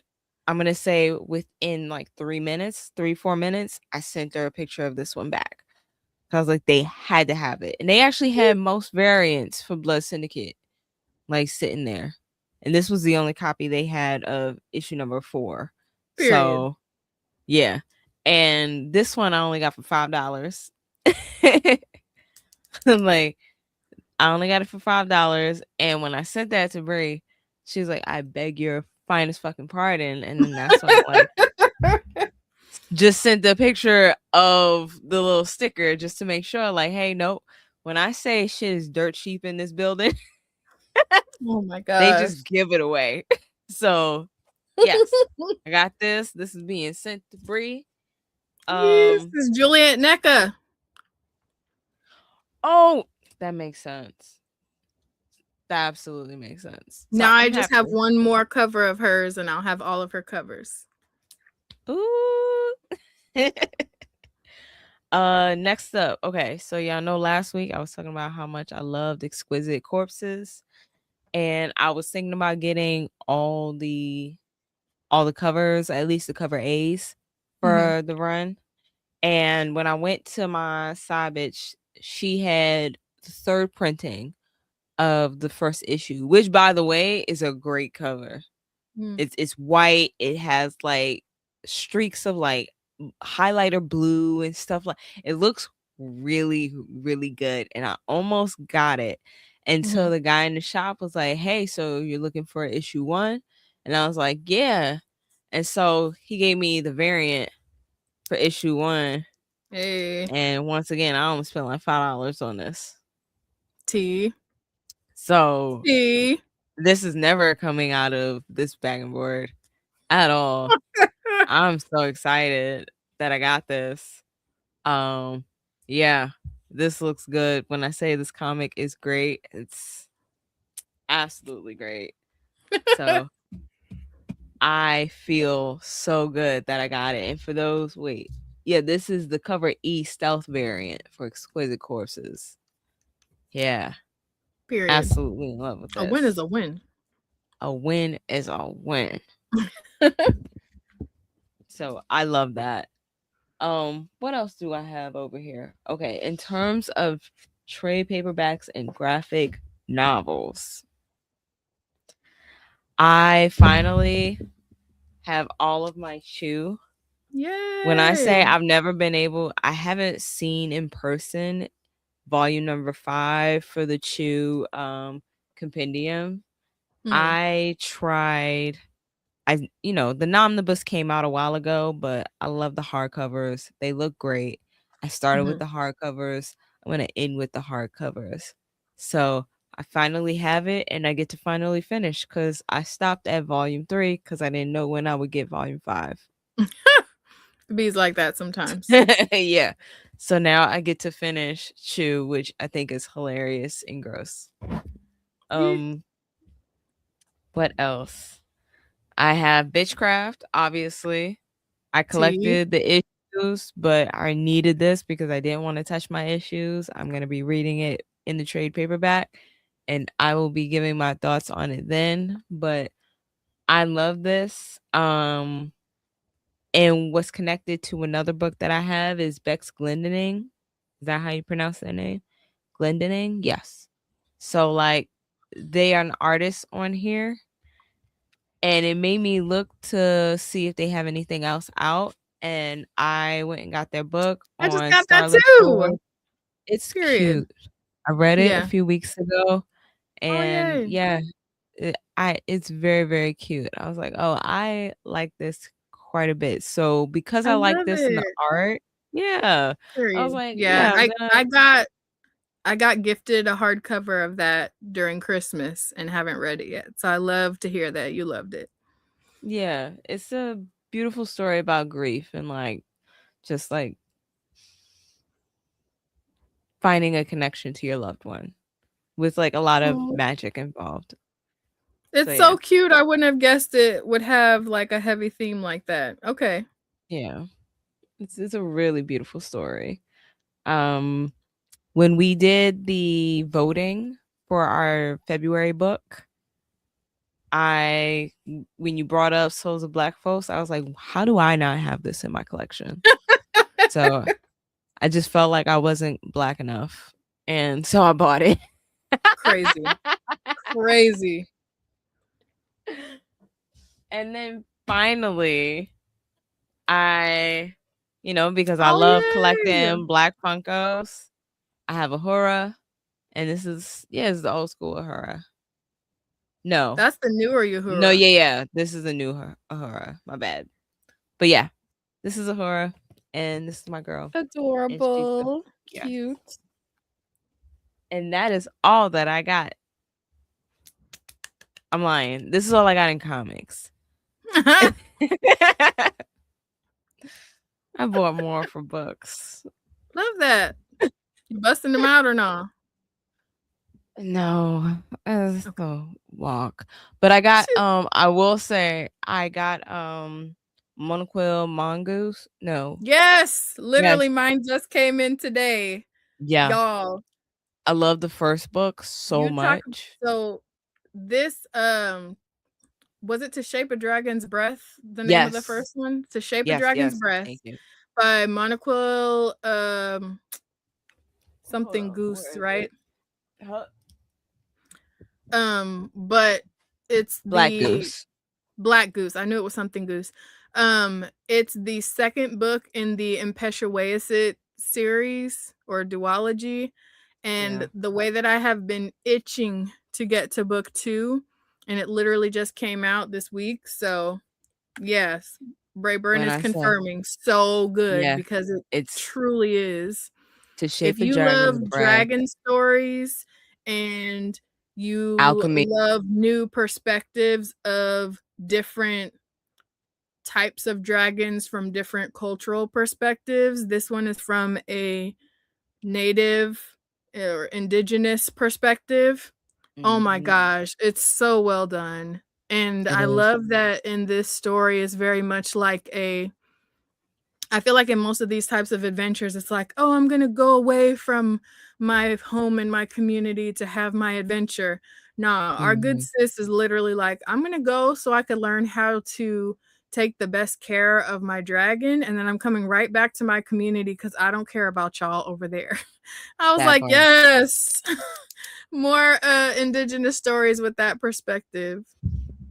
I'm gonna say within like 3 minutes, 3-4 minutes, I sent her a picture of this one back. I was like, they had to have it, and they actually had most variants for Blood Syndicate, like sitting there. And this was the only copy they had of issue number 4. Period. So yeah. And this one I only got for $5. Like, I only got it for $5. And when I sent that to Brie, she was like, "I beg your finest fucking pardon." And then that's when I like just sent the picture of the little sticker just to make sure, like, hey, nope. When I say shit is dirt cheap in this building, Oh my they gosh. just give it away. So yes, I got this. This is being sent to Brie. This is Juliet NECA. Oh, that makes sense. That absolutely makes sense. So Now I I'm just happy. have one more cover of hers and I'll have all of her covers. Ooh. Next up. Okay, so y'all know last week I was talking about how much I loved Exquisite Corpses. And I was thinking about getting all the covers, at least the cover A's for the run. And when I went to my side bitch, she had the 3rd printing of the first issue, which by the way is a great cover. It's white. It has like streaks of like highlighter blue and stuff. Like, it looks really, really good. And I almost got it until the guy in the shop was like, "Hey, so you're looking for issue 1?" And I was like, "Yeah." And so he gave me the variant for issue 1. Hey. And once again, I almost spent like $5 on this. T. So T. this is never coming out of this bag and board at all. I'm so excited that I got this. Yeah, this looks good. When I say this comic is great, it's absolutely great. So I feel so good that I got it. And for those, this is the cover E stealth variant for Exquisite Corpses. Yeah. Period. Absolutely in love with this. A win is a win. A win is a win. So I love that. What else do I have over here? Okay, in terms of trade paperbacks and graphic novels, I finally have all of my Chew. When I say Yay. I've never been able, I haven't seen in person volume number 5 for the Chew compendium. I tried. The omnibus came out a while ago, but I love the hardcovers. They look great. I started with the hardcovers. I'm gonna end with the hardcovers. So I finally have it, and I get to finally finish because I stopped at volume 3 because I didn't know when I would get volume 5. Bees like that sometimes. Yeah. So now I get to finish Chew, which I think is hilarious and gross. What else? I have Bitchcraft, obviously. I Tea. collected the issues, but I needed this because I didn't want to touch my issues. I'm going to be reading it in the trade paperback, and I will be giving my thoughts on it then. But I love this. And what's connected to another book that I have is Bex Glendening. Is that how you pronounce that name? Glendening? Yes. So, like, they are an artist on here, and it made me look to see if they have anything else out. And I went and got their book I just on got that Starlit too. Shores. It's Period. cute. I read it a Yeah. few weeks ago, Oh, and yay. yeah, it's very, very cute. I was like, oh, I like this quite a bit. So because I I like love this in the it. art, yeah, I was Period. like, Yeah, yeah, I'm gonna. I got gifted a hardcover of that during Christmas and haven't read it yet. So I love to hear that you loved it. Yeah, it's a beautiful story about grief and like just like finding a connection to your loved one with like a lot of Oh, magic involved. So it's yeah. so cute. I wouldn't have guessed it would have like a heavy theme like that. Okay. Yeah. It's a really beautiful story. Um when we did the voting for our February book, when you brought up Souls of Black Folks, I was like, how do I not have this in my collection? So I just felt like I wasn't black enough. And so I bought it. Crazy. Crazy. And then finally, because I Oh, love yay. collecting Black Funkos, I have a Hura, and it's the old school Ahura. No, That's the newer no, Uhura. yeah, this is a new Ahura. My bad, but yeah, this is Ahura, and this is my girl, and she's the Adorable. yeah, Cute. and that is all that I got. I'm lying. This is all I got in comics. I bought more for books. Love that. You busting them out or no? No, it's the walk. But I got I will say I got Monoquill Mongoose. No. Yes, Yes. literally mine just came in today. Yeah. Y'all, I love the first book so you talk much. so this was it To Shape a Dragon's Breath, the name of the Yes. first one? To Shape a Yes, Dragon's yes. Breath Thank you. by Monoquill Hold something on. Goose, Where is right? it? Huh? But it's Black the Goose. Black Goose. I knew it was something Goose. It's the second book in the Impetuousity series or duology. And Yeah. the way that I have been itching to get to book 2, and it literally just came out this week. So, yes, Brayburn When is I say confirming so good yeah, because it it's truly is. To If Shape a you Dragon's love Breath, dragon stories and you Alchemy. love new perspectives of different types of dragons from different cultural perspectives, this one is from a native or indigenous perspective. Oh my Mhm. gosh, it's so well done. And It I is. love that in this story is very much like I feel like in most of these types of adventures, it's like, oh, I'm going to go away from my home and my community to have my adventure. Nah, our good sis is literally like, I'm gonna go so I could learn how to take the best care of my dragon, and then I'm coming right back to my community because I don't care about y'all over there. I was That like, part. yes. More indigenous stories with that perspective.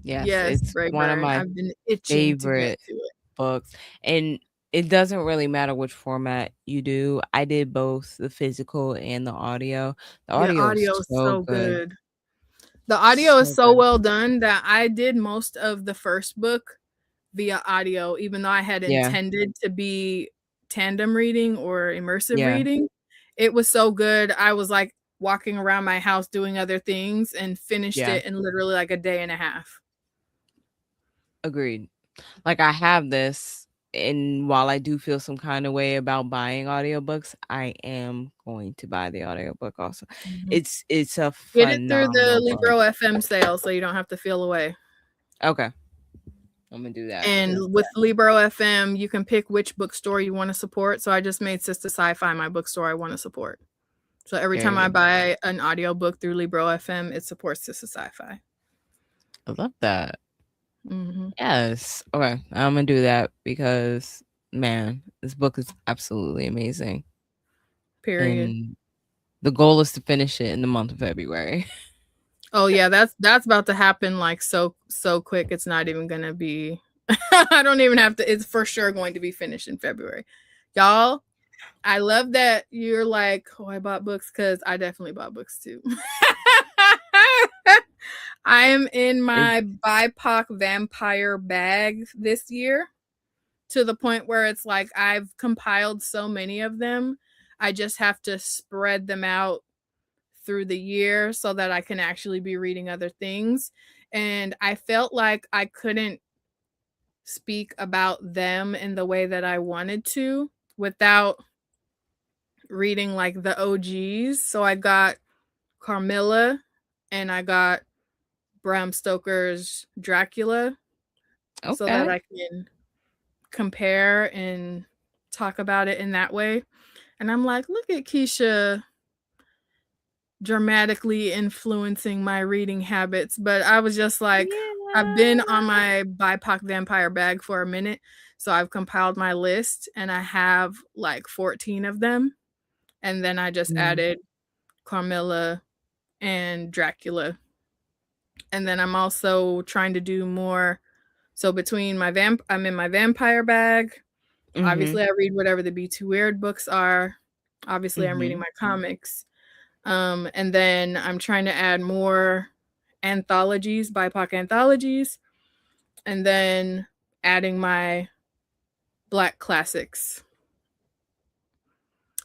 Yes, It's one of Brayburn. my I've been itching to get favorite to it. books, and it doesn't really matter which format you do. I did both the physical and the audio. The The audio is audio is so so good. good. The audio is So so good. well done that I did most of the first book via audio, even though I had Yeah. intended to be tandem reading or immersive Yeah. reading. It was so good. I was like walking around my house doing other things and finished Yeah. it in literally like a day and a half. Agreed. Like, I have this, and while I do feel some kind of way about buying audiobooks, I am going to buy the audiobook also. It's a Get it through the phenomenal book. Libro FM sale so you don't have to feel away. Okay. I'm gonna do that because And with Libro FM, you can pick which bookstore you want to support. So I just made Sister Sci-Fi my bookstore I want to support. So every there time you I go. buy an audiobook through Libro FM, it supports Sister Sci-Fi. I love that. Mm-hmm. Yes. Okay. I'm gonna do that because, man, this book is absolutely amazing. Period. And the goal is to finish it in the month of February. Oh yeah, that's about to happen like so quick. It's not even gonna be. I don't even have to. It's for sure going to be finished in February, y'all. I love that you're like, oh, I bought books because I definitely bought books too. I am in my BIPOC vampire bag this year to the point where it's like I've compiled so many of them. I just have to spread them out through the year so that I can actually be reading other things. And I felt like I couldn't speak about them in the way that I wanted to without reading like the OGs. So I got Carmilla and I got Bram Stoker's Dracula so that Okay. I can compare and talk about it in that way. And I'm like, look at Keisha dramatically influencing my reading habits. But I was just like, I've been on my BIPOC vampire bag for a minute. So I've compiled my list and I have like 14 of them. And then I just added Carmilla and Dracula. And then I'm also trying to do more. So between I'm in my vampire bag. Obviously, I read whatever the Be Too Weird books are. Obviously, I'm reading my comics. And then I'm trying to add more anthologies, BIPOC anthologies, and then adding my Black classics.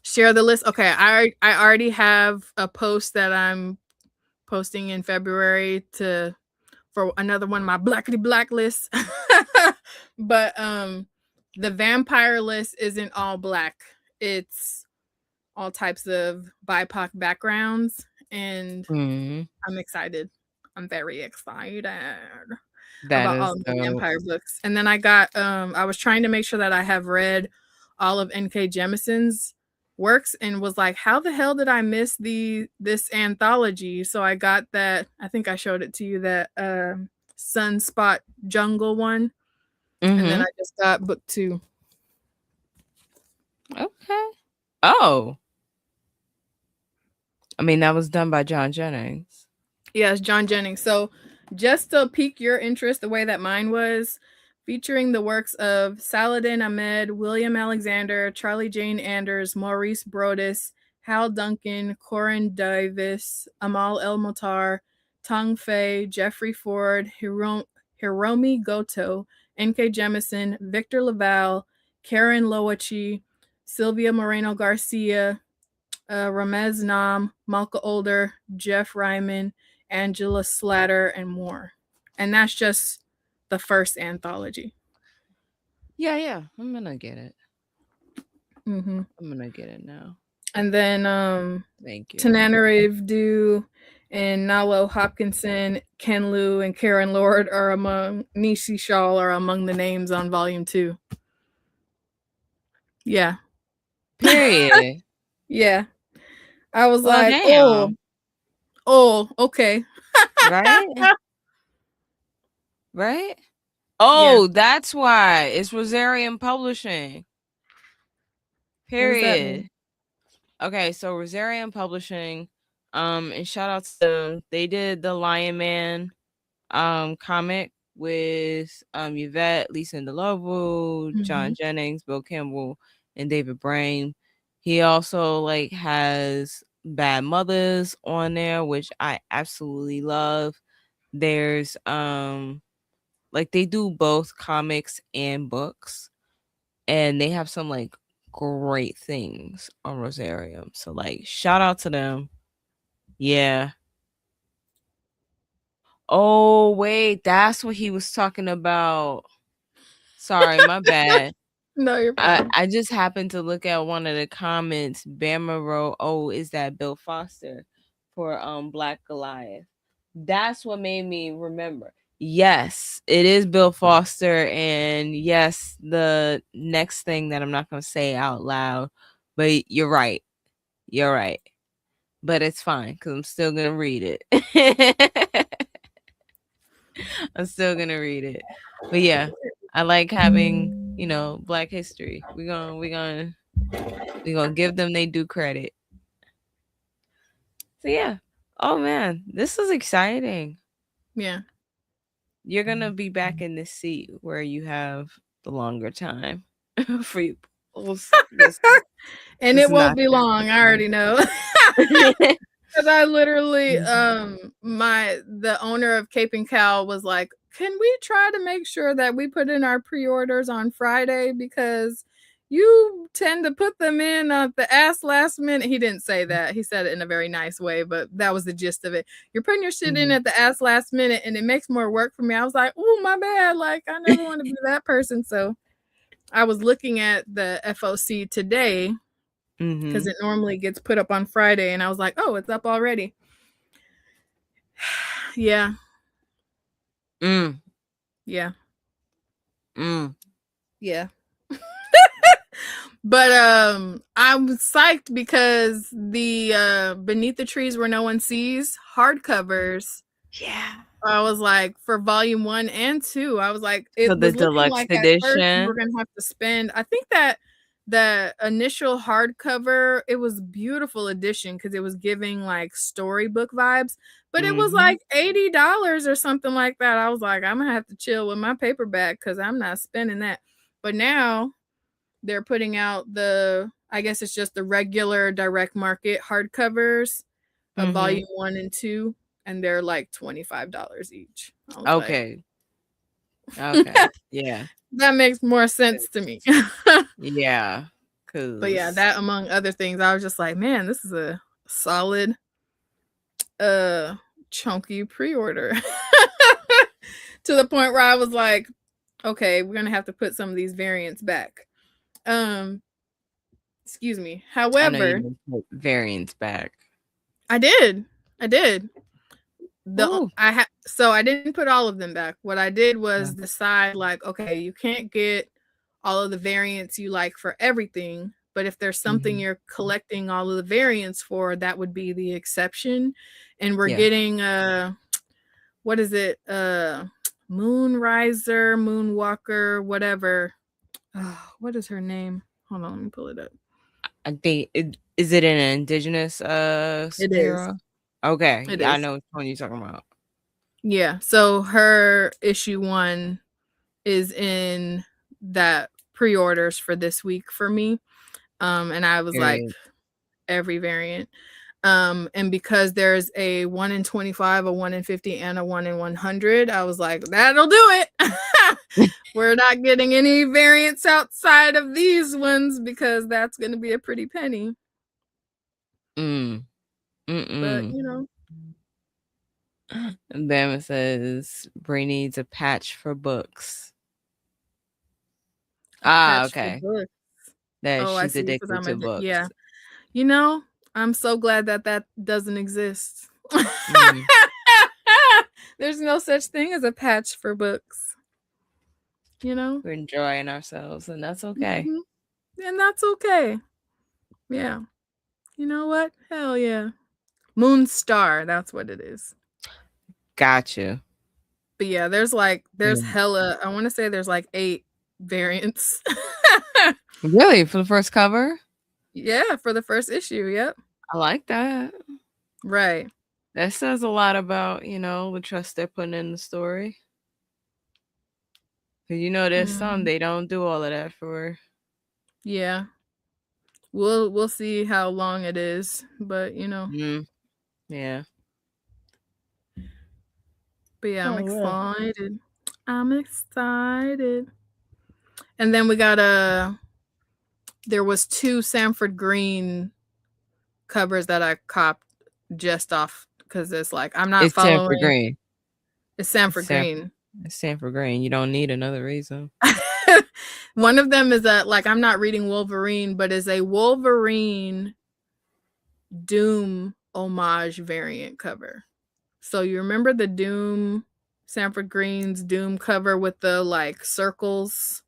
Share the list. Okay, I already have a post that I'm posting in February for another one of my Blackity Black lists. But the vampire list isn't all Black. It's all types of BIPOC backgrounds, and I'm excited. I'm very excited That about is all the dope. vampire books. And then I got I was trying to make sure that I have read all of N.K. Jemison's works and was like, how the hell did I miss this anthology? So I got that, I think I showed it to you, that Sunspot Jungle one. And then I just got book 2. Okay. Oh. I mean, that was done by John Jennings. Yes, John Jennings. So just to pique your interest the way that mine was, featuring the works of Saladin Ahmed, William Alexander, Charlie Jane Anders, Maurice Brodus, Hal Duncan, Corin Davis, Amal El-Motar, Tong Fei, Jeffrey Ford, Hiromi Goto, N.K. Jemison, Victor Laval, Karen Lowachi, Sylvia Moreno Garcia, Ramez Nam, Malka Older, Jeff Ryman, Angela Slatter, and more. And that's just the first anthology. Yeah. I'm gonna get it. Mm-hmm. I'm gonna get it now. And then Thank you. Tananarive Du and Nalo Hopkinson, Ken Liu, and Karen Lord are among Nishi Shaw are among the names on volume 2. Yeah. Period. Yeah. I was Well, like, damn. oh, okay. right? Right? Yeah. Oh, that's why. It's Rosarian Publishing. What does that mean? Period. Okay, so Rosarian Publishing, and shout out to them. They did the Lion Man comic with Yvette, Lisa Lovell, John Jennings, Bill Campbell, and David Brain. He also like has Bad Mothers on there, which I absolutely love. There's like they do both comics and books, and they have some like great things on Rosarium. So like shout out to them. Yeah. Oh wait, that's what he was talking about. Sorry, my bad. No, you're fine. I just happened to look at one of the comments. Bama wrote, "Oh, is that Bill Foster for Black Goliath?" That's what made me remember. Yes, it is Bill Foster, and yes, the next thing that I'm not going to say out loud, but you're right. You're right. But it's fine cuz I'm still going to read it. I'm still going to read it. But yeah, I like having, Black history. We're gonna give them they due credit. So yeah. Oh man, this is exciting. Yeah. You're gonna be back in this seat where you have the longer time for you. And This it is won't not be long. I already know. Because I literally, the owner of Cape and Cow was like, "Can we try to make sure that we put in our pre-orders on Friday because you tend to put them in at the last minute." He didn't say that. He said it in a very nice way, but that was the gist of it. You're putting your shit in at the last minute, and it makes more work for me. I was like, "Oh, my bad. Like, I never want to be that person." So I was looking at the FOC today because it normally gets put up on Friday, and I was like, "Oh, it's up already." Yeah. Yeah. Yeah. But I'm psyched because the Beneath the Trees Where No One Sees hardcovers. Yeah. I was like, for volume 1 and 2, I was like, So it the was looking deluxe like at first we edition. were gonna have to spend. I think that the initial hardcover, it was beautiful edition because it was giving like storybook vibes, but it was like $80 or something like that. I was like, I'm gonna have to chill with my paperback because I'm not spending that. But now they're putting out I guess it's just the regular direct market hardcovers of volume 1 and 2, and they're like $25 each. I was Okay. Okay. Yeah. that makes more sense to me. Yeah. But yeah, that among other things, I was just like, man, this is a solid chunky pre-order. To the point where I was like, okay, we're gonna have to put some of these variants back. Excuse me. However, I know you didn't put variants back. I did. So I didn't put all of them back. What I did was decide like, okay, you can't get all of the variants you like for everything, but if there's something you're collecting all of the variants for, that would be the exception. And we're getting what is it? Moonriser, Moonwalker, whatever. What is her name? Hold on, let me pull it up. I think is it an indigenous superhero? Okay. Yeah, I know which one you're talking about. Yeah. So her issue 1 is in that pre-orders for this week for me. And I was like, every variant. And because there's a 1 in 25, a 1 in 50, and a 1 in 100, I was like, that'll do it. We're not getting any variants outside of these ones because that's going to be a pretty penny. But, Bama says Brie needs a patch for books. Okay. That she's addicted to books. Yeah. I'm so glad that doesn't exist. There's no such thing as a patch for books. We're enjoying ourselves, and that's okay. And that's okay. Yeah. You know what? Hell yeah. Moonstar, that's what it is. Got you. But yeah, there's hella. I want to say there's like 8 variants. Really? For the first cover? Yeah, for the first issue. Yep. I like that. Right. That says a lot about, the trust they're putting in the story. Because, there's some they don't do all of that for. Yeah. We'll see how long it is, but Yeah. But yeah, I'm Oh, wow. excited. I'm excited. And then we got there was 2 Sanford Green covers that I copped just off because it's like I'm not It's Sanford following. Green. It's Sanford Green. It's Sanford Green. You don't need another reason. One of them is like I'm not reading Wolverine, but is a Wolverine Doom homage variant cover. So you remember the Doom, Sanford Green's Doom cover with the like circles?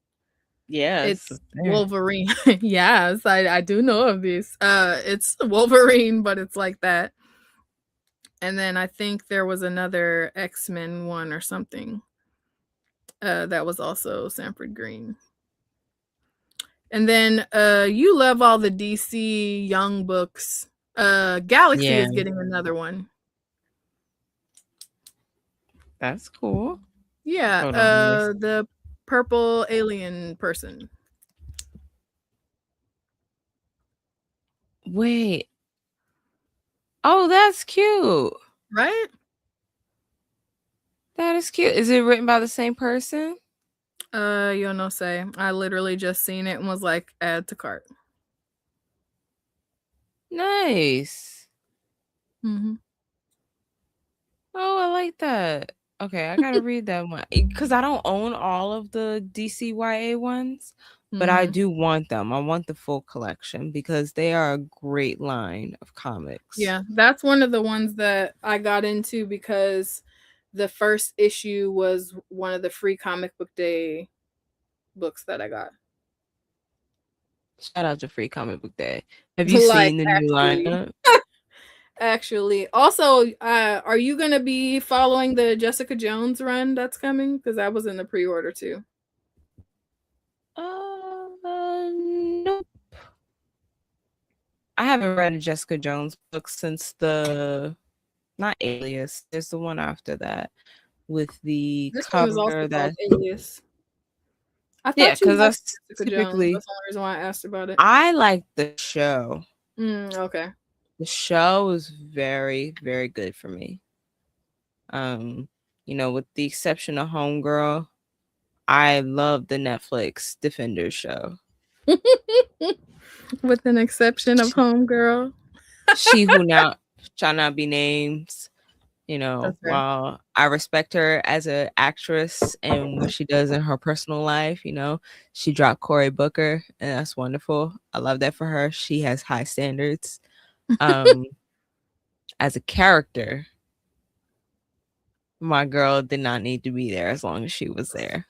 Yeah, It's Wolverine. Yes, I do know of these. It's Wolverine, but it's like that. And then I think there was another X-Men one or something. That was also Sanford Green. And then you love all the DC Young books. Galaxy is getting another one. That's cool. Yeah, the purple alien person. Wait. Oh, that's cute. Right? That is cute. Is it written by the same person? Yo no say. I literally just seen it and was like, add to cart. Nice. Mm-hmm. Oh, I like that. Okay, I gotta read that one because I don't own all of the DCYA ones, but I do want them. I want the full collection because they are a great line of comics. Yeah, that's one of the ones that I got into because the first issue was one of the free comic book day books that I got. Shout out to Free Comic Book Day. Have you seen the new lineup? Actually, also, are you gonna be following the Jessica Jones run that's coming? Because I was in the pre-order too. Nope. I haven't read a Jessica Jones book since not Alias. There's the one after that with the This cover one is also that called Alias. I thought because that's Jessica Jones. typically. That's the only reason why I asked about it. I like the show. Okay. The show was very, very good for me. With the exception of Homegirl, I love the Netflix Defenders show. With an exception of Homegirl. She who now shall not be named. That's fair. While I respect her as an actress and what she does in her personal life, she dropped Cory Booker, and that's wonderful. I love that for her. She has high standards. As a character, my girl did not need to be there as long as she was there.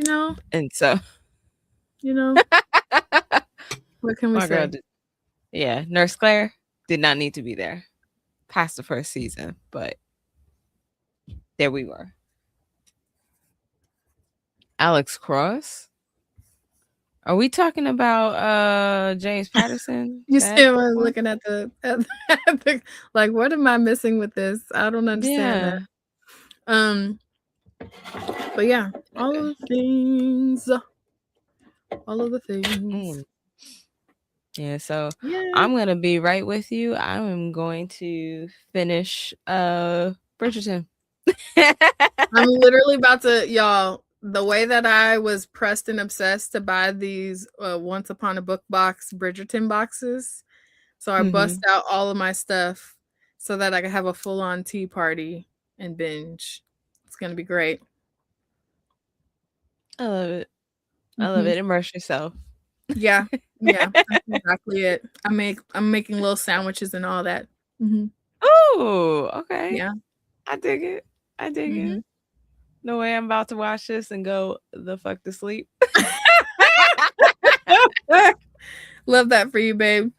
And so, what can we say? Nurse Claire did not need to be there past the first season, but there we were. Alex Cross? Are we talking about James Patterson? You still are looking at the like, what am I missing with this? I don't understand that. But yeah, all of the things. Yeah, so I'm gonna be right with you. I am going to finish Bridgerton. I'm literally about to, y'all, the way that I was pressed and obsessed to buy these Once Upon a Book box Bridgerton boxes. So I bust out all of my stuff so that I can have a full-on tea party and binge. It's gonna be great. I love it. I love it. Immerse yourself. Yeah, that's exactly it. I'm making little sandwiches and all that. Oh, okay. Yeah, I dig it. It. No way I'm about to watch this and go the fuck to sleep. Love that for you, babe.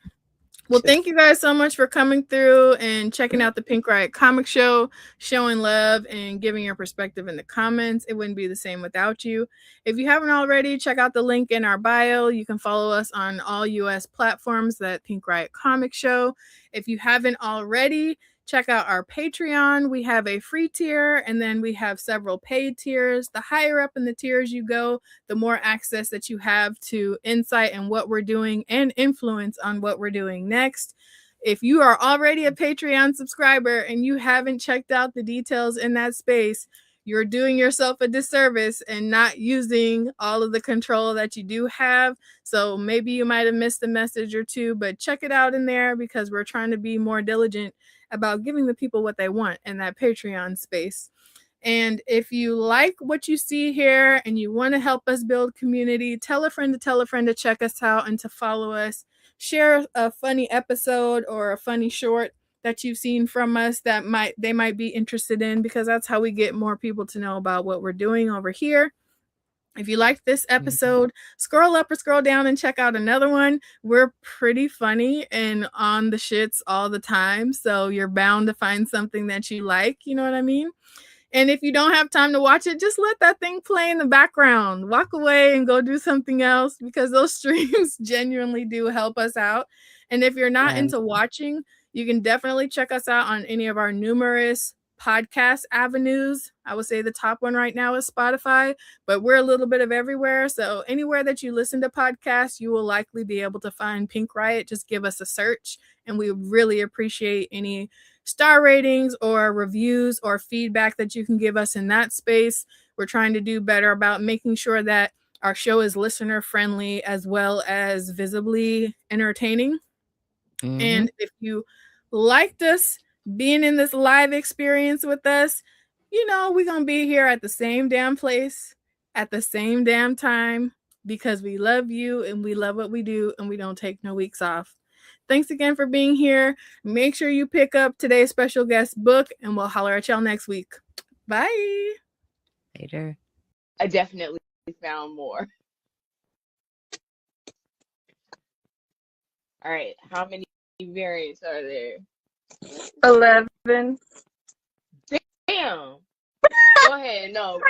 Well, thank you guys so much for coming through and checking out the Pink Riot Comic Show, showing love and giving your perspective in the comments. It wouldn't be the same without you. If you haven't already, check out the link in our bio. You can follow us on all US platforms, that Pink Riot Comic Show. If you haven't already, check out our Patreon. We have a free tier, and then we have several paid tiers. The higher up in the tiers you go, the more access that you have to insight and what we're doing and influence on what we're doing next. If you are already a Patreon subscriber and you haven't checked out the details in that space, you're doing yourself a disservice and not using all of the control that you do have. So maybe you might have missed a message or two, but check it out in there, because we're trying to be more diligent about giving the people what they want in that Patreon space. And if you like what you see here and you want to help us build community, tell a friend to check us out and to follow us. Share a funny episode or a funny short that you've seen from us that they might be interested in, because that's how we get more people to know about what we're doing over here. If you like this episode, scroll up or scroll down and check out another one. We're pretty funny and on the shits all the time, so you're bound to find something that you like, you know what I mean? And if you don't have time to watch it, just let that thing play in the background. Walk away and go do something else, because those streams genuinely do help us out. And if you're not into watching, you can definitely check us out on any of our numerous podcast avenues. I would say the top one right now is Spotify, but we're a little bit of everywhere. So anywhere that you listen to podcasts, you will likely be able to find Pink Riot. Just give us a search, and we really appreciate any star ratings or reviews or feedback that you can give us in that space. We're trying to do better about making sure that our show is listener friendly as well as visibly entertaining. And if you liked us being in this live experience with us, you know, we're going to be here at the same damn place at the same damn time, because we love you and we love what we do and we don't take no weeks off. Thanks again for being here. Make sure you pick up today's special guest book, and we'll holler at y'all next week. Bye. Later. I definitely found more. All right, how many variants are there? 11. Damn. Go ahead. No.